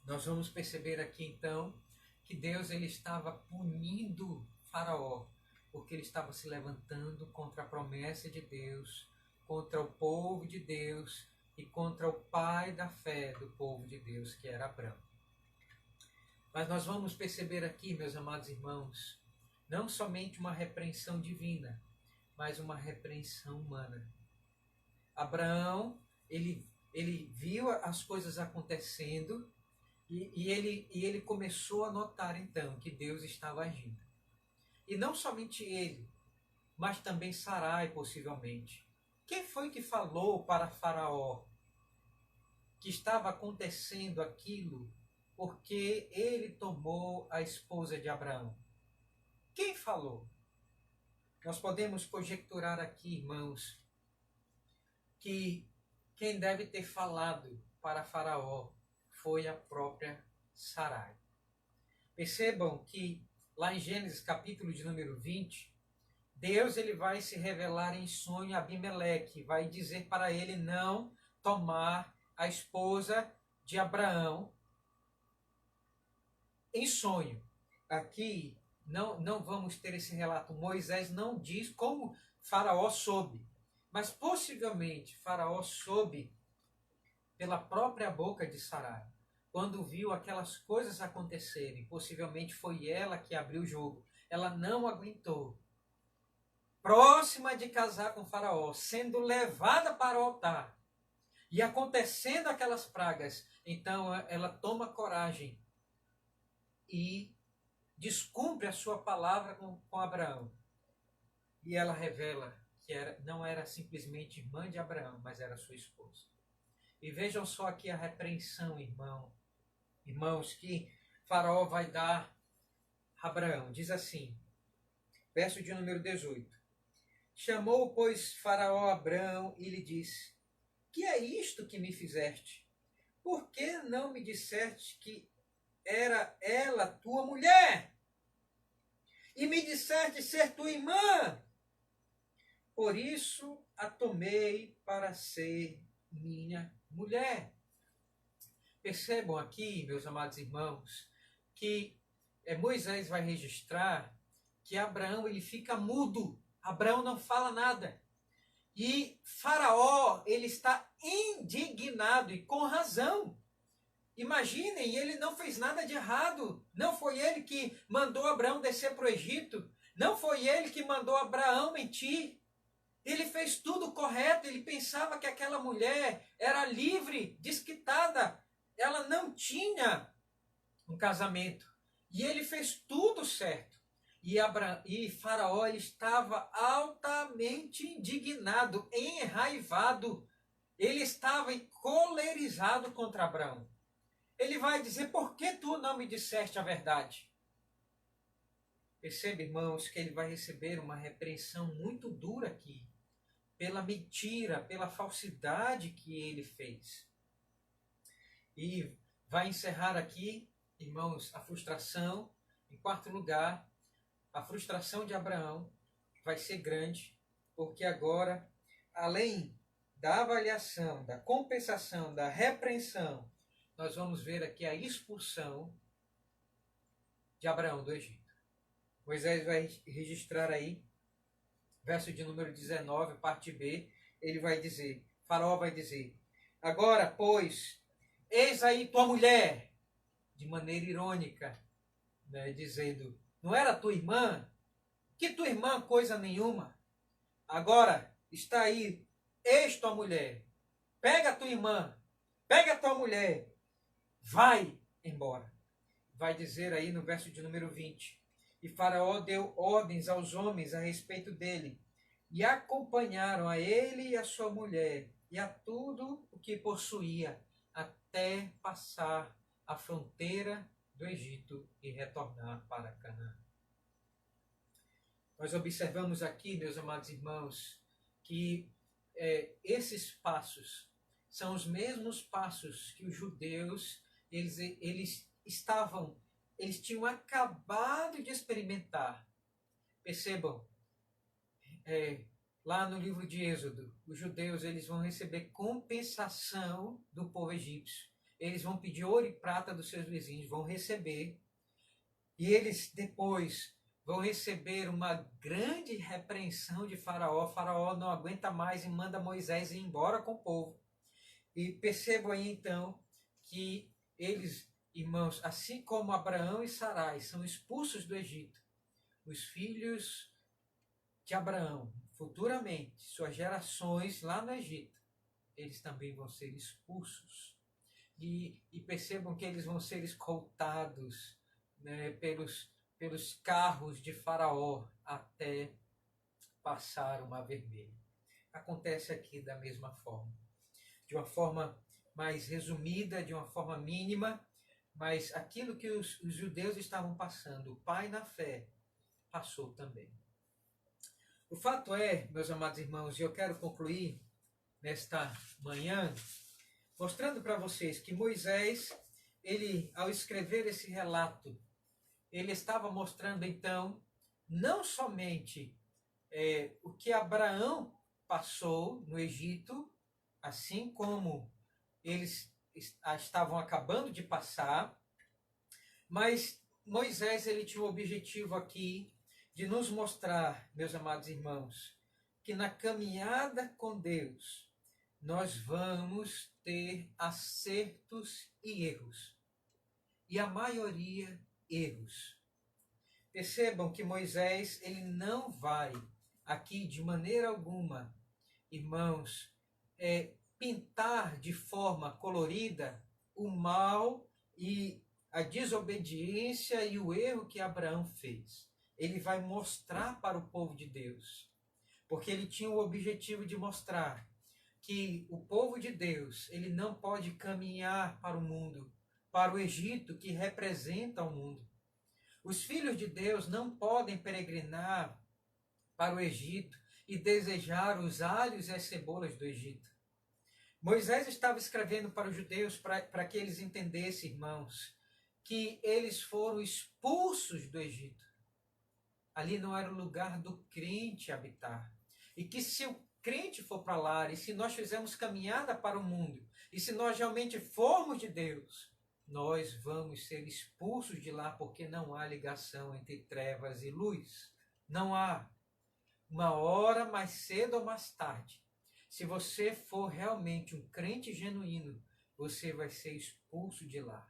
Nós vamos perceber aqui então que Deus ele estava punindo Faraó, porque ele estava se levantando contra a promessa de Deus, contra o povo de Deus e contra o pai da fé do povo de Deus, que era Abraão. Mas nós vamos perceber aqui, meus amados irmãos, não somente uma repreensão divina, mas uma repreensão humana. Abraão, ele viu as coisas acontecendo e ele começou a notar então que Deus estava agindo. E não somente ele, mas também Sarai, possivelmente. Quem foi que falou para Faraó que estava acontecendo aquilo porque ele tomou a esposa de Abraão? Quem falou? Nós podemos conjecturar aqui, irmãos, que quem deve ter falado para Faraó foi a própria Sarai. Percebam que lá em Gênesis capítulo de número 20, Deus ele vai se revelar em sonho a Abimeleque, vai dizer para ele não tomar a esposa de Abraão em sonho. Aqui não vamos ter esse relato. Moisés não diz como Faraó soube, mas possivelmente Faraó soube pela própria boca de Sarai. Quando viu aquelas coisas acontecerem, possivelmente foi ela que abriu o jogo. Ela não aguentou. Próxima de casar com Faraó, sendo levada para o altar e acontecendo aquelas pragas, então ela toma coragem e descumpre a sua palavra com Abraão. E ela revela que não era simplesmente irmã de Abraão, mas era sua esposa. E vejam só aqui a repreensão, irmãos, que Faraó vai dar a Abraão. Diz assim, verso de número 18. Chamou, pois, Faraó Abraão e lhe disse, que é isto que me fizeste? Por que não me disseste que era ela tua mulher? E me disseste ser tua irmã? Por isso a tomei para ser minha mulher. Percebam aqui, meus amados irmãos, que Moisés vai registrar que Abraão ele fica mudo. Abraão não fala nada. E Faraó, ele está indignado e com razão. Imaginem, ele não fez nada de errado. Não foi ele que mandou Abraão descer para o Egito. Não foi ele que mandou Abraão mentir. Ele fez tudo correto. Ele pensava que aquela mulher era livre, desquitada. Ela não tinha um casamento. E ele fez tudo certo. E Faraó estava altamente indignado, enraivado. Ele estava encolerizado contra Abraão. Ele vai dizer: por que tu não me disseste a verdade? Percebe, irmãos, que ele vai receber uma repreensão muito dura aqui, pela mentira, pela falsidade que ele fez. E vai encerrar aqui, irmãos, a frustração. Em quarto lugar, a frustração de Abraão vai ser grande, porque agora, além da avaliação, da compensação, da repreensão, nós vamos ver aqui a expulsão de Abraão do Egito. Moisés vai registrar aí, verso de número 19, parte B, ele vai dizer, Faraó vai dizer: agora, pois, eis aí tua mulher, de maneira irônica, né, dizendo: não era tua irmã? Que tua irmã coisa nenhuma? Agora está aí, eis tua mulher. Pega a tua irmã, pega a tua mulher, vai embora. Vai dizer aí no verso de número 20. E Faraó deu ordens aos homens a respeito dele, e acompanharam a ele e a sua mulher, e a tudo o que possuía, até passar a fronteira do Egito e retornar para Canaã. Nós observamos aqui, meus amados irmãos, que esses passos são os mesmos passos que os judeus eles tinham acabado de experimentar. Percebam, lá no livro de Êxodo, os judeus eles vão receber compensação do povo egípcio. Eles vão pedir ouro e prata dos seus vizinhos, vão receber. E eles depois vão receber uma grande repreensão de Faraó. Faraó não aguenta mais e manda Moisés ir embora com o povo. E percebam aí então que eles, irmãos, assim como Abraão e Sarai são expulsos do Egito, os filhos de Abraão, futuramente, suas gerações lá no Egito, eles também vão ser expulsos. E percebam que eles vão ser escoltados, né, pelos carros de Faraó até passar o Mar Vermelho. Acontece aqui da mesma forma. De uma forma mais resumida, de uma forma mínima, mas aquilo que os judeus estavam passando, o pai na fé, passou também. O fato é, meus amados irmãos, e eu quero concluir nesta manhã, mostrando para vocês que Moisés, ele, ao escrever esse relato, ele estava mostrando então, não somente o que Abraão passou no Egito, assim como eles estavam acabando de passar, mas Moisés ele tinha o objetivo aqui de nos mostrar, meus amados irmãos, que na caminhada com Deus nós vamos ter acertos e erros. E a maioria erros. Percebam que Moisés ele não vai aqui de maneira alguma, irmãos, pintar de forma colorida o mal e a desobediência e o erro que Abraão fez. Ele vai mostrar para o povo de Deus, porque ele tinha o objetivo de mostrar que o povo de Deus ele não pode caminhar para o mundo, para o Egito que representa o mundo. Os filhos de Deus não podem peregrinar para o Egito e desejar os alhos e as cebolas do Egito. Moisés estava escrevendo para os judeus para que eles entendessem, irmãos, que eles foram expulsos do Egito. Ali não era o lugar do crente habitar. E que se o crente for para lá, e se nós fizermos caminhada para o mundo, e se nós realmente formos de Deus, nós vamos ser expulsos de lá, porque não há ligação entre trevas e luz. Não há. uma hora mais cedo ou mais tarde, se você for realmente um crente genuíno, você vai ser expulso de lá.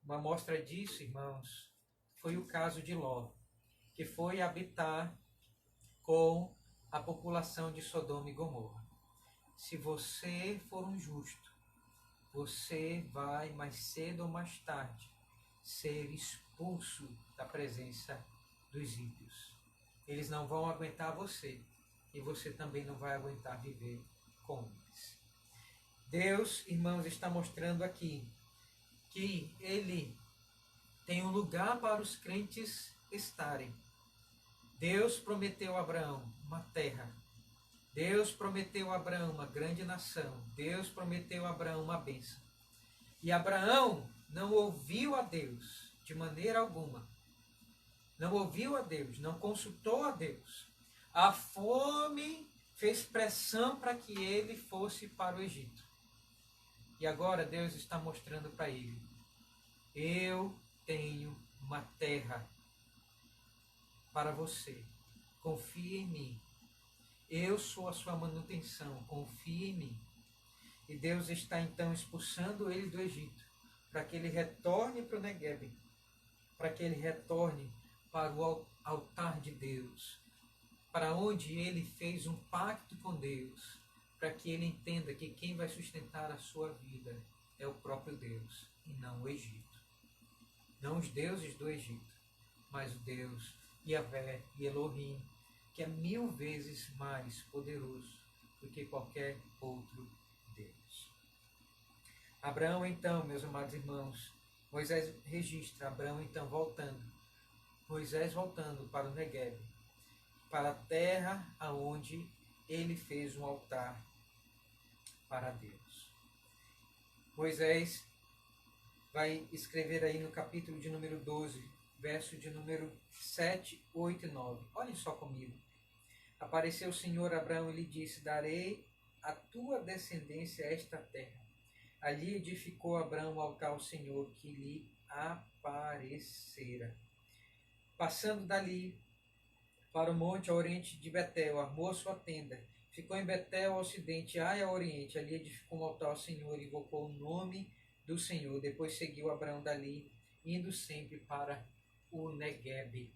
Uma mostra disso, irmãos, foi o caso de Ló, que foi habitar com a população de Sodoma e Gomorra. Se você for um justo, você vai mais cedo ou mais tarde ser expulso da presença dos ímpios. Eles não vão aguentar você e você também não vai aguentar viver com eles. Deus, irmãos, está mostrando aqui que Ele tem um lugar para os crentes estarem. Deus prometeu a Abraão uma terra. Deus prometeu a Abraão uma grande nação. Deus prometeu a Abraão uma bênção. E Abraão não ouviu a Deus de maneira alguma. Não ouviu a Deus, não consultou a Deus. A fome fez pressão para que ele fosse para o Egito. E agora Deus está mostrando para ele: eu tenho uma terra para você. Confie em mim. Eu sou a sua manutenção. Confie em mim. E Deus está então expulsando ele do Egito, para que ele retorne para o Negueb, para que ele retorne para o altar de Deus, para onde ele fez um pacto com Deus, para que ele entenda que quem vai sustentar a sua vida é o próprio Deus e não o Egito. Não os deuses do Egito, mas o Deus Yahvé e Elohim, que é 1000 vezes mais poderoso do que qualquer outro Deus. Abraão então, meus amados irmãos, Moisés registra Abraão então voltando. Moisés voltando para o Negueb, para a terra aonde ele fez um altar para Deus. Moisés vai escrever aí no capítulo de número 12, verso de número 7, 8 e 9. Olhem só comigo. Apareceu o Senhor a Abraão e lhe disse: darei à tua descendência esta terra. Ali edificou Abraão um altar ao Senhor que lhe aparecera. Passando dali para o monte ao oriente de Betel, armou a sua tenda. Ficou em Betel ao ocidente, Ai ao oriente. Ali edificou um altar ao Senhor e invocou o nome do Senhor. Depois seguiu Abraão dali, indo sempre para o Negueb.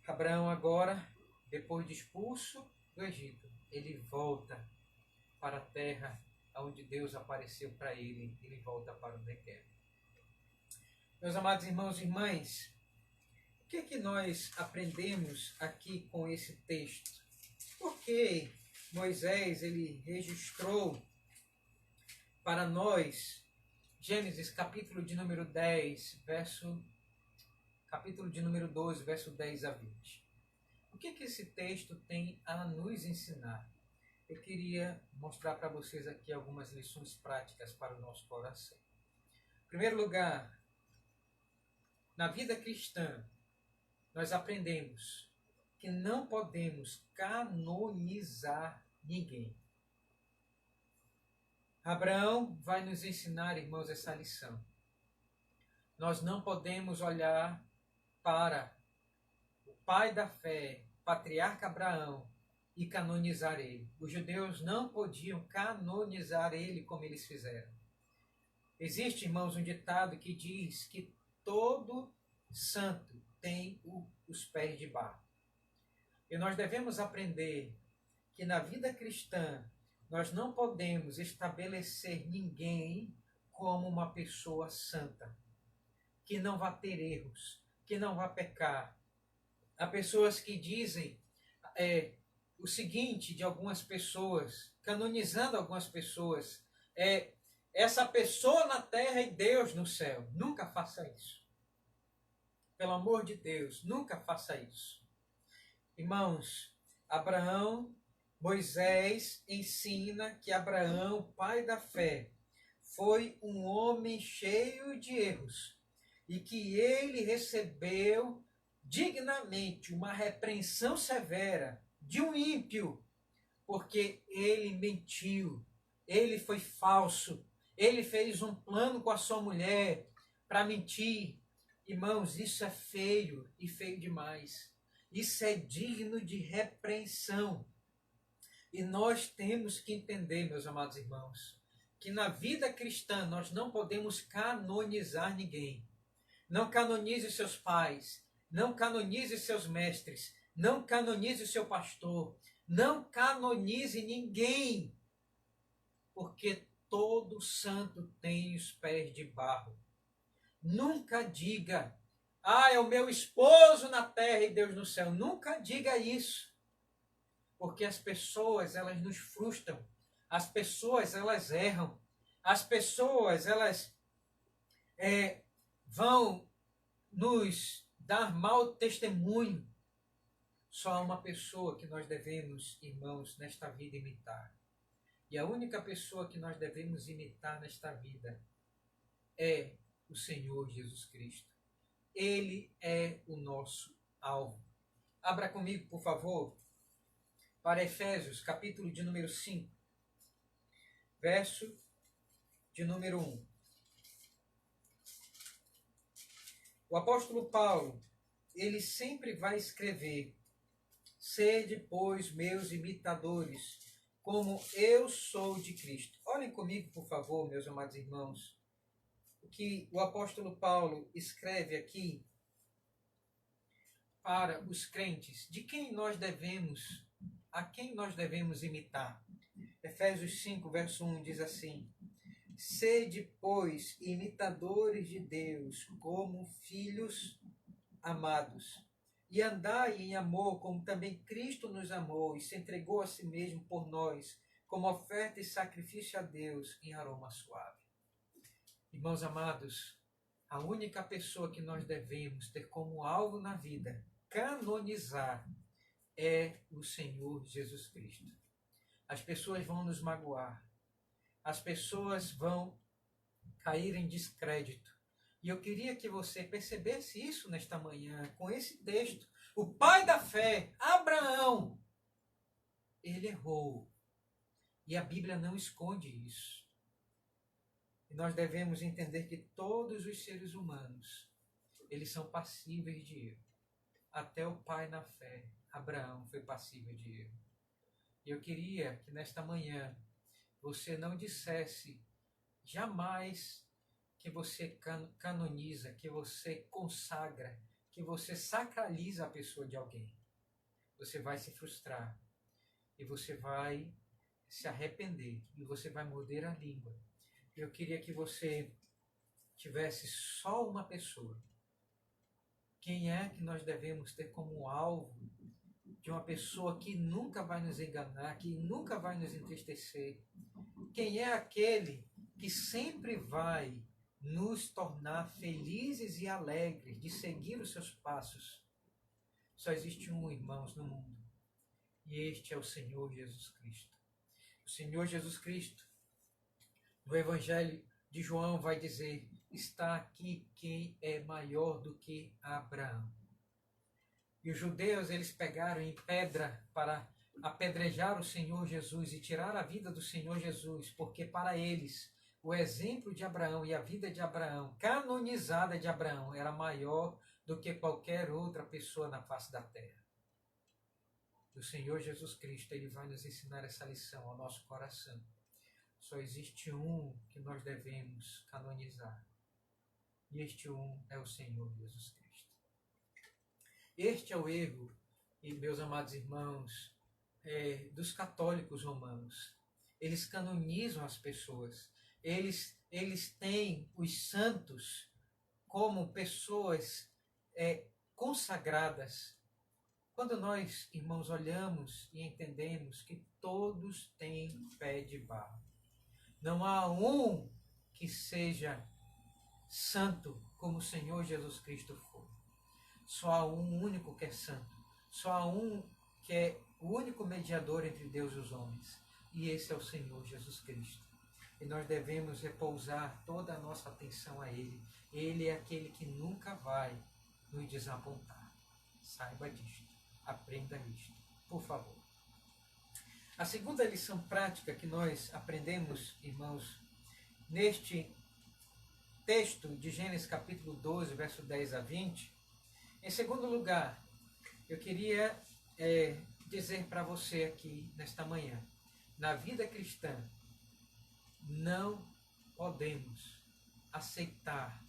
Abraão agora, depois de expulso do Egito, ele volta para a terra onde Deus apareceu para ele. Ele volta para o Negueb. Meus amados irmãos e irmãs, o que nós aprendemos aqui com esse texto? Porque Moisés ele registrou para nós Gênesis capítulo de número 10, capítulo de número 12, verso 10 a 20. O que esse texto tem a nos ensinar? Eu queria mostrar para vocês aqui algumas lições práticas para o nosso coração. Em primeiro lugar, na vida cristã, nós aprendemos que não podemos canonizar ninguém. Abraão vai nos ensinar, irmãos, essa lição. Nós não podemos olhar para o pai da fé, o patriarca Abraão, e canonizar ele. Os judeus não podiam canonizar ele como eles fizeram. Existe, irmãos, um ditado que diz que todo santo tem os pés de barro. E nós devemos aprender que na vida cristã nós não podemos estabelecer ninguém como uma pessoa santa, que não vai ter erros, que não vai pecar. Há pessoas que dizem o seguinte de algumas pessoas, canonizando algumas pessoas, essa pessoa na terra e Deus no céu. Nunca faça isso. Pelo amor de Deus, nunca faça isso. Irmãos, Moisés ensina que Abraão, pai da fé, foi um homem cheio de erros e que ele recebeu dignamente uma repreensão severa de um ímpio, porque ele mentiu, ele foi falso, ele fez um plano com a sua mulher para mentir. Irmãos, isso é feio e feio demais. Isso é digno de repreensão. E nós temos que entender, meus amados irmãos, que na vida cristã nós não podemos canonizar ninguém. Não canonize os seus pais, não canonize os seus mestres, não canonize o seu pastor, não canonize ninguém, porque todo santo tem os pés de barro. Nunca diga, é o meu esposo na terra e Deus no céu. Nunca diga isso. Porque as pessoas, elas nos frustram. As pessoas, elas erram. As pessoas, elas vão nos dar mau testemunho. Só há uma pessoa que nós devemos, irmãos, nesta vida imitar. E a única pessoa que nós devemos imitar nesta vida é o Senhor Jesus Cristo. Ele é o nosso alvo. Abra comigo, por favor, para Efésios, capítulo de número 5, verso de número 1. O apóstolo Paulo, ele sempre vai escrever: sede, pois, meus imitadores, como eu sou de Cristo. Olhem comigo, por favor, meus amados irmãos, o que o apóstolo Paulo escreve aqui para os crentes, de quem nós devemos, a quem nós devemos imitar. Efésios 5, verso 1 diz assim: sede, pois, imitadores de Deus, como filhos amados, e andai em amor, como também Cristo nos amou e se entregou a si mesmo por nós, como oferta e sacrifício a Deus em aroma suave. Irmãos amados, a única pessoa que nós devemos ter como alvo na vida, canonizar, é o Senhor Jesus Cristo. As pessoas vão nos magoar, as pessoas vão cair em descrédito. E eu queria que você percebesse isso nesta manhã, com esse texto. O pai da fé, Abraão, ele errou. E a Bíblia não esconde isso. E nós devemos entender que todos os seres humanos, eles são passíveis de erro. Até o pai na fé, Abraão, foi passível de erro. E eu queria que nesta manhã você não dissesse jamais que você canoniza, que você consagra, que você sacraliza a pessoa de alguém. Você vai se frustrar e você vai se arrepender e você vai morder a língua. Eu queria que você tivesse só uma pessoa. Quem é que nós devemos ter como alvo de uma pessoa que nunca vai nos enganar, que nunca vai nos entristecer? Quem é aquele que sempre vai nos tornar felizes e alegres de seguir os seus passos? Só existe um, irmãos, no mundo. E este é o Senhor Jesus Cristo. O Senhor Jesus Cristo, no Evangelho de João, vai dizer: está aqui quem é maior do que Abraão. E os judeus, eles pegaram em pedra para apedrejar o Senhor Jesus e tirar a vida do Senhor Jesus, porque para eles o exemplo de Abraão e a vida de Abraão, canonizada de Abraão, era maior do que qualquer outra pessoa na face da terra. O Senhor Jesus Cristo, ele vai nos ensinar essa lição ao nosso coração. Só existe um que nós devemos canonizar. E este um é o Senhor Jesus Cristo. Este é o erro, e meus amados irmãos, dos católicos romanos. Eles canonizam as pessoas. Eles têm os santos como pessoas consagradas. Quando nós, irmãos, olhamos e entendemos que todos têm pé de barro. Não há um que seja santo como o Senhor Jesus Cristo foi. Só há um único que é santo. Só há um que é o único mediador entre Deus e os homens. E esse é o Senhor Jesus Cristo. E nós devemos repousar toda a nossa atenção a Ele. Ele é aquele que nunca vai nos desapontar. Saiba disto. Aprenda isto, por favor. A segunda lição prática que nós aprendemos, irmãos, neste texto de Gênesis capítulo 12, verso 10 a 20, em segundo lugar, Eu queria dizer para você aqui nesta manhã, na vida cristã, não podemos aceitar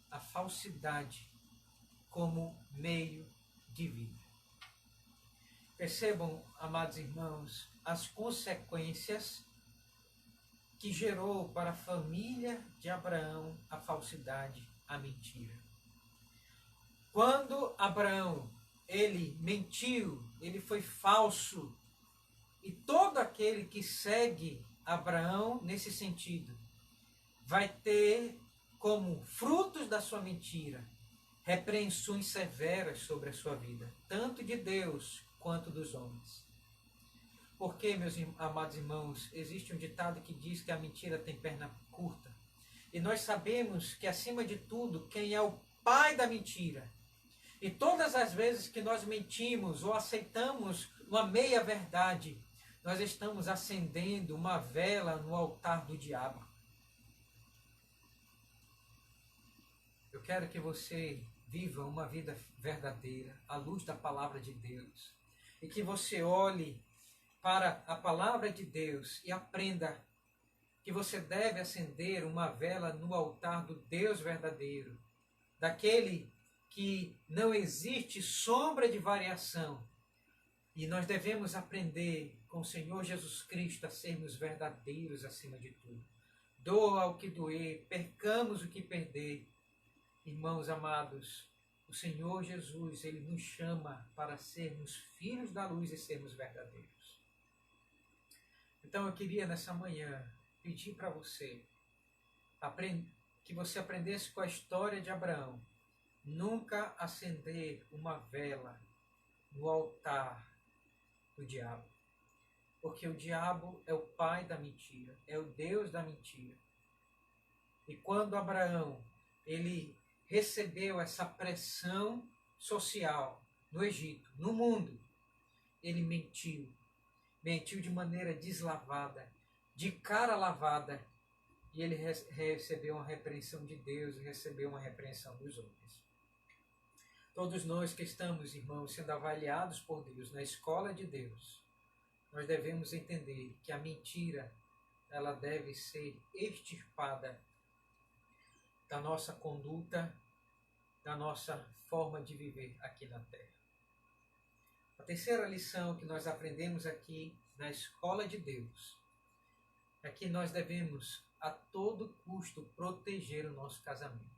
a falsidade como meio de vida. Percebam, amados irmãos, as consequências que gerou para a família de Abraão a falsidade, a mentira. Quando Abraão, ele mentiu, ele foi falso, e todo aquele que segue Abraão nesse sentido vai ter como frutos da sua mentira repreensões severas sobre a sua vida, tanto de Deus quanto dos homens. Porque, meus amados irmãos, existe um ditado que diz que a mentira tem perna curta. E nós sabemos que, acima de tudo, quem é o pai da mentira. E todas as vezes que nós mentimos ou aceitamos uma meia-verdade, nós estamos acendendo uma vela no altar do diabo. Eu quero que você viva uma vida verdadeira, à luz da palavra de Deus. E que você olhe para a palavra de Deus e aprenda que você deve acender uma vela no altar do Deus verdadeiro, daquele que não existe sombra de variação. E nós devemos aprender com o Senhor Jesus Cristo a sermos verdadeiros acima de tudo. Doa o que doer, percamos o que perder. Irmãos amados, o Senhor Jesus, Ele nos chama para sermos filhos da luz e sermos verdadeiros. Então eu queria nessa manhã pedir para você que você aprendesse com a história de Abraão. Nunca acender uma vela no altar do diabo. Porque o diabo é o pai da mentira, é o Deus da mentira. E quando Abraão, ele recebeu essa pressão social no Egito, no mundo, ele mentiu. Mentiu de maneira deslavada, de cara lavada, e ele recebeu uma repreensão de Deus e recebeu uma repreensão dos homens. Todos nós que estamos, irmãos, sendo avaliados por Deus na escola de Deus, nós devemos entender que a mentira, ela deve ser extirpada da nossa conduta, da nossa forma de viver aqui na Terra. A terceira lição que nós aprendemos aqui na escola de Deus é que nós devemos a todo custo proteger o nosso casamento.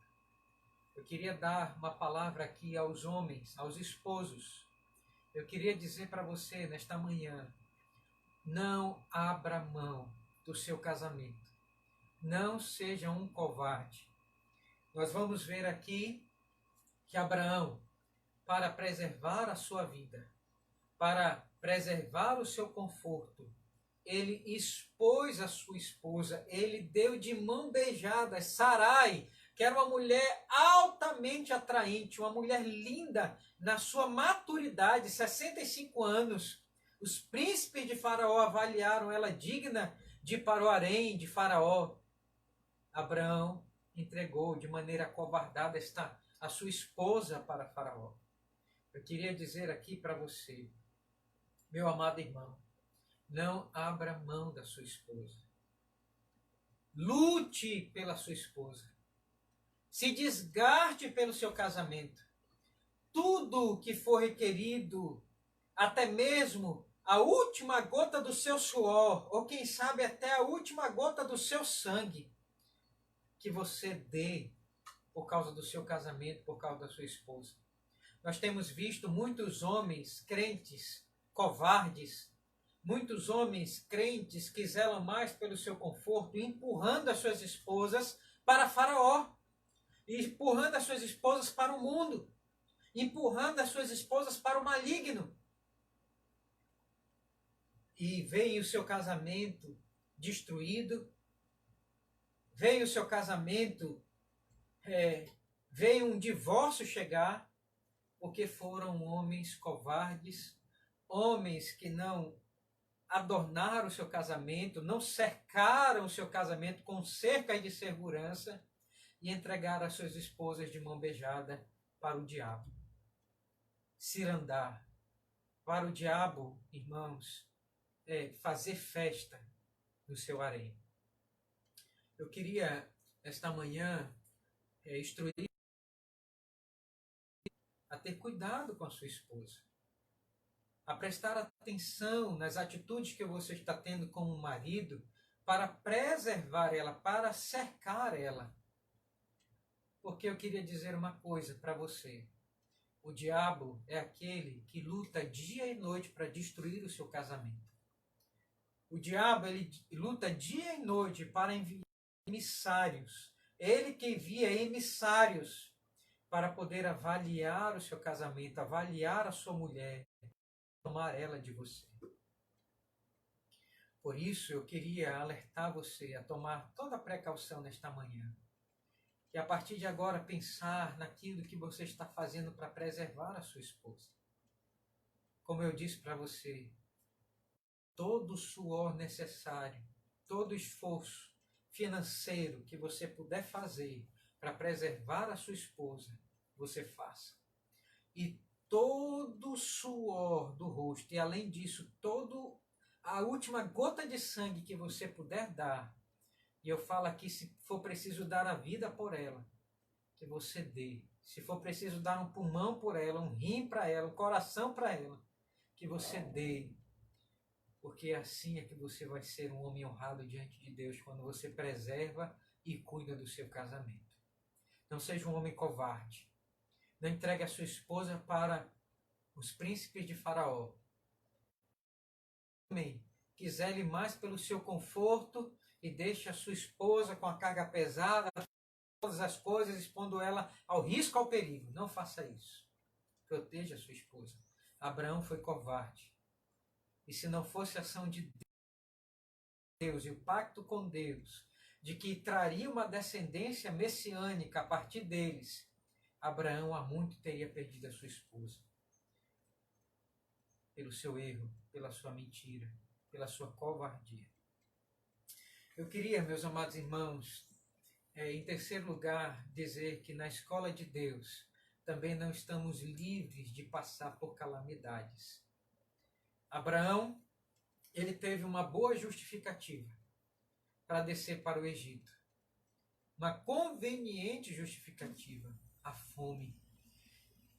Eu queria dar uma palavra aqui aos homens, aos esposos. Eu queria dizer para você nesta manhã, não abra mão do seu casamento. Não seja um covarde. Nós vamos ver aqui que Abraão, para preservar a sua vida, para preservar o seu conforto, ele expôs a sua esposa, ele deu de mão beijada, Sarai, que era uma mulher altamente atraente, uma mulher linda na sua maturidade, 65 anos. Os príncipes de Faraó avaliaram ela digna de ir para o harém de Faraó. Abraão entregou de maneira acovardada a sua esposa para Faraó. Eu queria dizer aqui para você, meu amado irmão, não abra mão da sua esposa. Lute pela sua esposa. Se desgaste pelo seu casamento. Tudo que for requerido, até mesmo a última gota do seu suor, ou quem sabe até a última gota do seu sangue, que você dê por causa do seu casamento, por causa da sua esposa. Nós temos visto muitos homens crentes, covardes, muitos homens crentes que zelam mais pelo seu conforto, empurrando as suas esposas para Faraó, empurrando as suas esposas para o mundo, empurrando as suas esposas para o maligno. E vem o seu casamento destruído, vem o seu casamento, vem um divórcio chegar, porque foram homens covardes, homens que não adornaram o seu casamento, não cercaram o seu casamento com cercas de segurança e entregaram as suas esposas de mão beijada para o diabo. Cirandar, para o diabo, irmãos, fazer festa no seu harém. Eu queria, esta manhã, instruir a ter cuidado com a sua esposa, a prestar atenção nas atitudes que você está tendo como marido para preservar ela, para cercar ela. Porque eu queria dizer uma coisa para você. O diabo é aquele que luta dia e noite para destruir o seu casamento. O diabo, ele luta dia e noite para enviar emissários. Ele que envia emissários para poder avaliar o seu casamento, avaliar a sua mulher, tomar ela de você. Por isso, eu queria alertar você a tomar toda a precaução nesta manhã. E a partir de agora pensar naquilo que você está fazendo para preservar a sua esposa. Como eu disse para você, todo o suor necessário, todo o esforço financeiro que você puder fazer para preservar a sua esposa, você faça. E todo o suor do rosto, e além disso, toda a última gota de sangue que você puder dar, e eu falo aqui, se for preciso dar a vida por ela, que você dê. Se for preciso dar um pulmão por ela, um rim para ela, um coração para ela, que você dê. Porque assim é que você vai ser um homem honrado diante de Deus, quando você preserva e cuida do seu casamento. Não seja um homem covarde. Não entregue a sua esposa para os príncipes de Faraó. Amém. Quiser lhe mais pelo seu conforto e deixe a sua esposa com a carga pesada, todas as coisas, expondo ela ao risco, ao perigo. Não faça isso. Proteja a sua esposa. Abraão foi covarde. E se não fosse a ação de Deus e o pacto com Deus, de que traria uma descendência messiânica a partir deles, Abraão há muito teria perdido a sua esposa. Pelo seu erro, pela sua mentira, pela sua covardia. Eu queria, meus amados irmãos, em terceiro lugar, dizer que na escola de Deus também não estamos livres de passar por calamidades. Abraão, ele teve uma boa justificativa para descer para o Egito. Uma conveniente justificativa, a fome.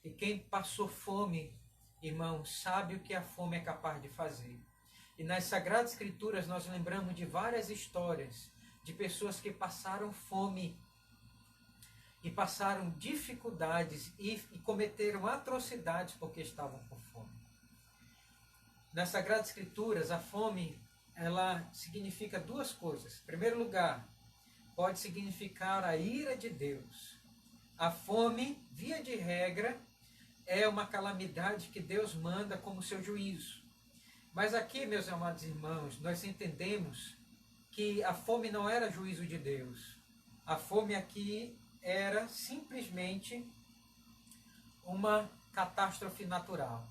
E quem passou fome, irmãos, sabe o que a fome é capaz de fazer. E nas Sagradas Escrituras nós lembramos de várias histórias de pessoas que passaram fome e passaram dificuldades e cometeram atrocidades porque estavam com fome. Nas Sagradas Escrituras, a fome, ela significa duas coisas. Em primeiro lugar, pode significar a ira de Deus. A fome, via de regra, é uma calamidade que Deus manda como seu juízo. Mas aqui, meus amados irmãos, nós entendemos que a fome não era juízo de Deus. A fome aqui era simplesmente uma catástrofe natural,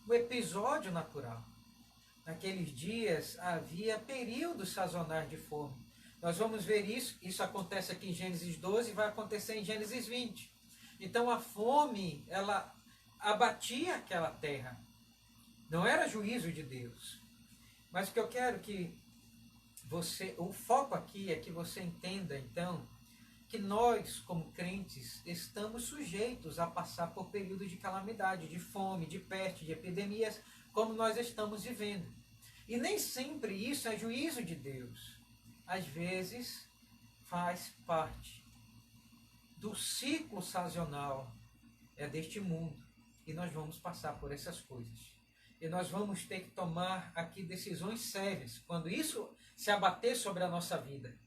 um episódio natural. Naqueles dias havia períodos sazonais de fome. Nós vamos ver isso acontece aqui em Gênesis 12 e vai acontecer em Gênesis 20. Então a fome, ela abatia aquela terra. Não era juízo de Deus. Mas o que eu quero que o foco aqui é que você entenda, então, que nós, como crentes, estamos sujeitos a passar por períodos de calamidade, de fome, de peste, de epidemias, como nós estamos vivendo. E nem sempre isso é juízo de Deus. Às vezes, faz parte do ciclo sazonal deste mundo. E nós vamos passar por essas coisas. E nós vamos ter que tomar aqui decisões sérias quando isso se abater sobre a nossa vida.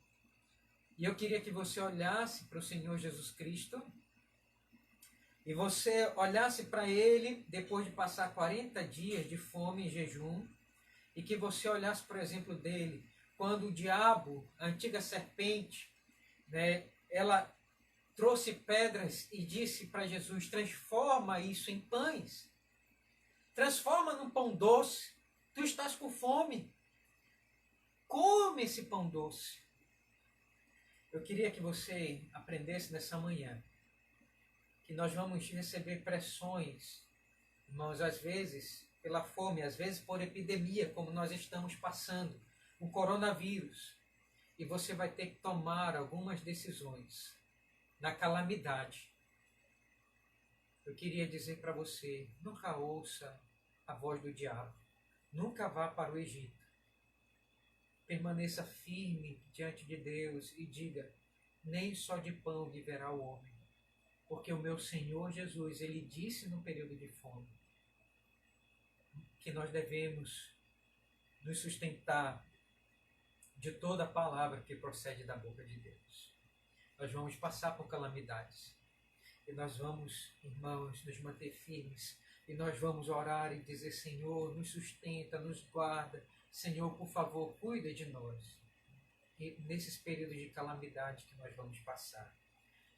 E eu queria que você olhasse para o Senhor Jesus Cristo e você olhasse para Ele depois de passar 40 dias de fome e jejum e que você olhasse, por exemplo, dele quando o diabo, a antiga serpente, ela trouxe pedras e disse para Jesus, transforma isso em pães. Transforma num pão doce. Tu estás com fome. Come esse pão doce. Eu queria que você aprendesse nessa manhã que nós vamos receber pressões, irmãos, às vezes pela fome, às vezes por epidemia, como nós estamos passando, o coronavírus. E você vai ter que tomar algumas decisões na calamidade. Eu queria dizer para você, nunca ouça a voz do diabo. Nunca vá para o Egito. Permaneça firme diante de Deus e diga, nem só de pão viverá o homem. Porque o meu Senhor Jesus, ele disse no período de fome, que nós devemos nos sustentar de toda a palavra que procede da boca de Deus. Nós vamos passar por calamidades. E nós vamos, irmãos, nos manter firmes. E nós vamos orar e dizer, Senhor, nos sustenta, nos guarda. Senhor, por favor, cuida de nós. E nesses períodos de calamidade que nós vamos passar.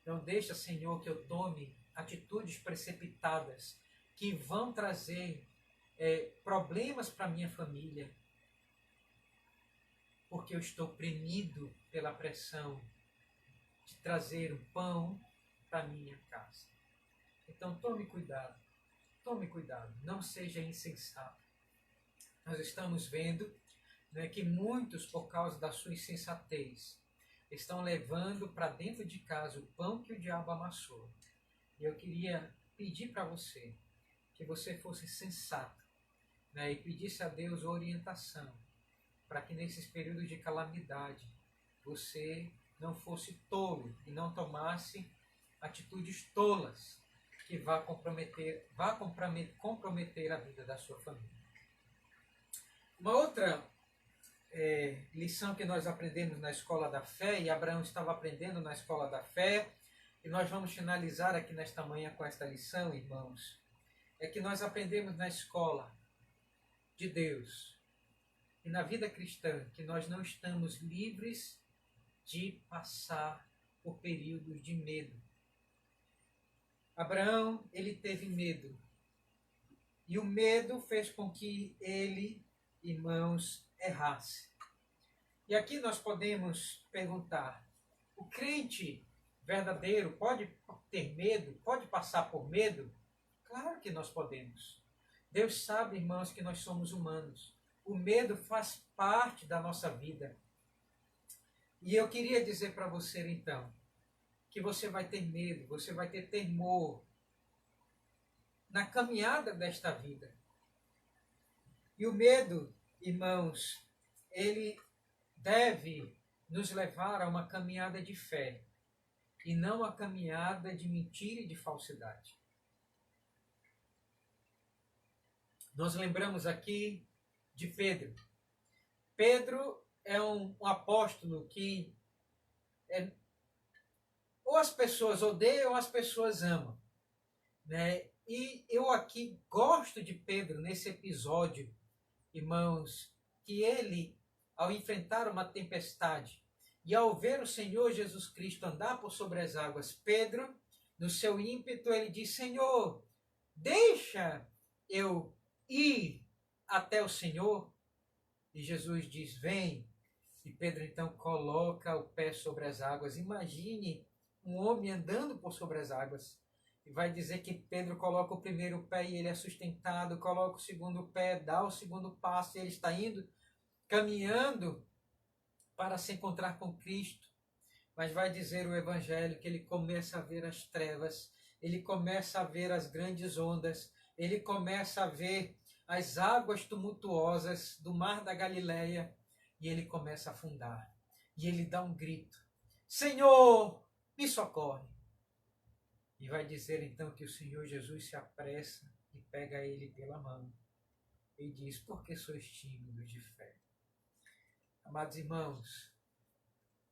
Não deixa, Senhor, que eu tome atitudes precipitadas que vão trazer problemas para minha família. Porque eu estou oprimido pela pressão de trazer um pão para minha casa. Então tome cuidado, não seja insensato. Nós estamos vendo, né, que muitos, por causa da sua insensatez, estão levando para dentro de casa o pão que o diabo amassou. E eu queria pedir para você, que você fosse sensato, né, e pedisse a Deus orientação, para que nesses períodos de calamidade, você não fosse tolo e não tomasse atitudes tolas que vá comprometer a vida da sua família. Uma outra lição que nós aprendemos na Escola da Fé, e Abraão estava aprendendo na Escola da Fé, e nós vamos finalizar aqui nesta manhã com esta lição, irmãos, é que nós aprendemos na escola de Deus e na vida cristã que nós não estamos livres de passar por períodos de medo. Abraão, ele teve medo. E o medo fez com que ele, irmãos, errasse. E aqui nós podemos perguntar, o crente verdadeiro pode ter medo? Pode passar por medo? Claro que nós podemos. Deus sabe, irmãos, que nós somos humanos. O medo faz parte da nossa vida. E eu queria dizer para você, então, que você vai ter medo, você vai ter temor na caminhada desta vida. E o medo, irmãos, ele deve nos levar a uma caminhada de fé e não a caminhada de mentira e de falsidade. Nós lembramos aqui de Pedro. Pedro é um apóstolo que ou as pessoas odeiam ou as pessoas amam, né? E eu aqui gosto de Pedro nesse episódio, irmãos, que ele, ao enfrentar uma tempestade e ao ver o Senhor Jesus Cristo andar por sobre as águas, Pedro, no seu ímpeto, ele diz, Senhor, deixa eu ir até o Senhor. E Jesus diz, vem. E Pedro então coloca o pé sobre as águas. Imagine um homem andando por sobre as águas. E vai dizer que Pedro coloca o primeiro pé e ele é sustentado, coloca o segundo pé, dá o segundo passo e ele está indo, caminhando para se encontrar com Cristo. Mas vai dizer o Evangelho que ele começa a ver as trevas, ele começa a ver as grandes ondas, ele começa a ver as águas tumultuosas do mar da Galileia e ele começa a afundar. E ele dá um grito, Senhor, me socorre. E vai dizer então que o Senhor Jesus se apressa e pega ele pela mão e diz, por que sois tímidos de fé? Amados irmãos,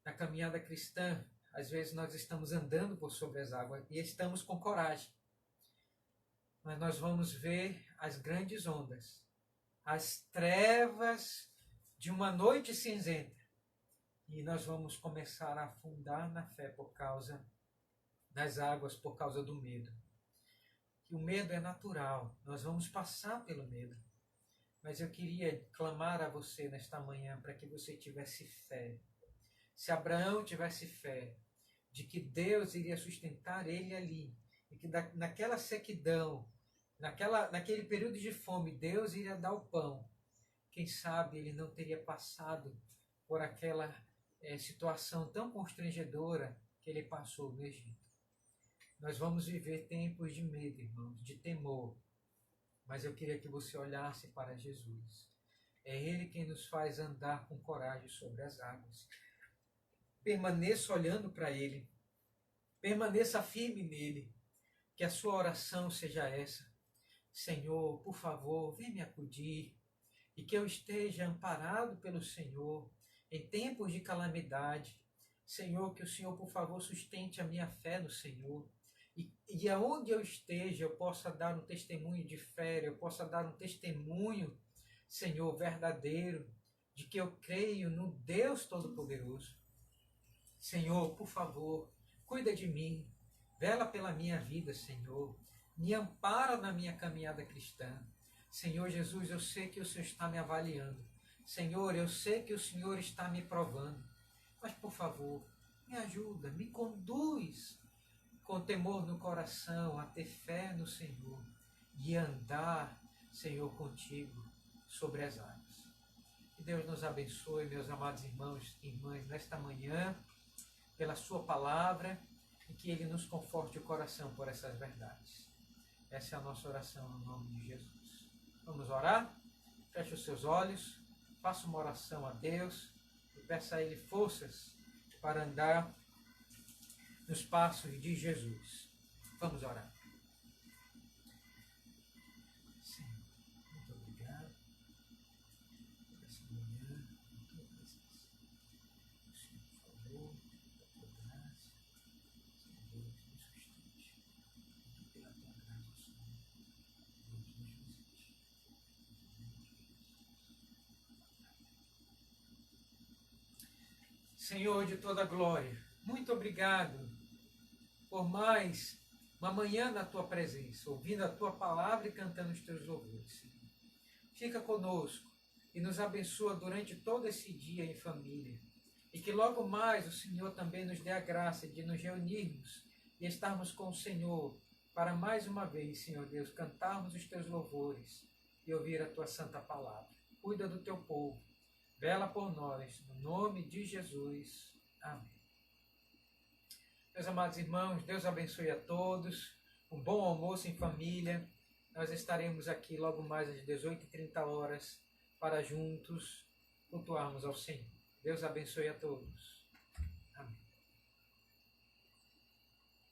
na caminhada cristã, às vezes nós estamos andando por sobre as águas e estamos com coragem. Mas nós vamos ver as grandes ondas, as trevas de uma noite cinzenta. E nós vamos começar a afundar na fé por causa das águas, por causa do medo. E o medo é natural, nós vamos passar pelo medo. Mas eu queria clamar a você nesta manhã para que você tivesse fé. Se Abraão tivesse fé de que Deus iria sustentar ele ali, e que naquela sequidão naquele período de fome, Deus iria dar o pão. Quem sabe ele não teria passado por aquela situação tão constrangedora que ele passou no Egito. Nós vamos viver tempos de medo, irmãos, de temor. Mas eu queria que você olhasse para Jesus. É Ele quem nos faz andar com coragem sobre as águas. Permaneça olhando para Ele. Permaneça firme nele. Que a sua oração seja essa. Senhor, por favor, vem me acudir. E que eu esteja amparado pelo Senhor em tempos de calamidade. Senhor, que o Senhor, por favor, sustente a minha fé no Senhor. E aonde eu esteja, eu possa dar um testemunho de fé, eu possa dar um testemunho, Senhor, verdadeiro, de que eu creio no Deus Todo-Poderoso. Senhor, por favor, cuida de mim, vela pela minha vida, Senhor, me ampara na minha caminhada cristã. Senhor Jesus, eu sei que o Senhor está me avaliando. Senhor, eu sei que o Senhor está me provando. Mas, por favor, me ajuda, me conduz com temor no coração, a ter fé no Senhor e andar, Senhor, contigo sobre as águas. Que Deus nos abençoe, meus amados irmãos e irmãs, nesta manhã, pela sua palavra, e que Ele nos conforte o coração por essas verdades. Essa é a nossa oração no nome de Jesus. Vamos orar? Feche os seus olhos, faça uma oração a Deus e peça a Ele forças para andar nos passos de Jesus. Vamos orar. Senhor, muito obrigado por essa manhã, por tua presença. O Senhor falou, da tua graça, Senhor, nos sustente. E pela tua graça, Senhor, Deus nos visite. Senhor de toda glória, muito obrigado por mais uma manhã na tua presença, ouvindo a tua palavra e cantando os teus louvores, Senhor. Fica conosco e nos abençoa durante todo esse dia em família. E que logo mais o Senhor também nos dê a graça de nos reunirmos e estarmos com o Senhor para mais uma vez, Senhor Deus, cantarmos os teus louvores e ouvir a tua santa palavra. Cuida do teu povo, vela por nós, no nome de Jesus. Amém. Meus amados irmãos, Deus abençoe a todos. Um bom almoço em família. Nós estaremos aqui logo mais às 18h30 para juntos cultuarmos ao Senhor. Deus abençoe a todos.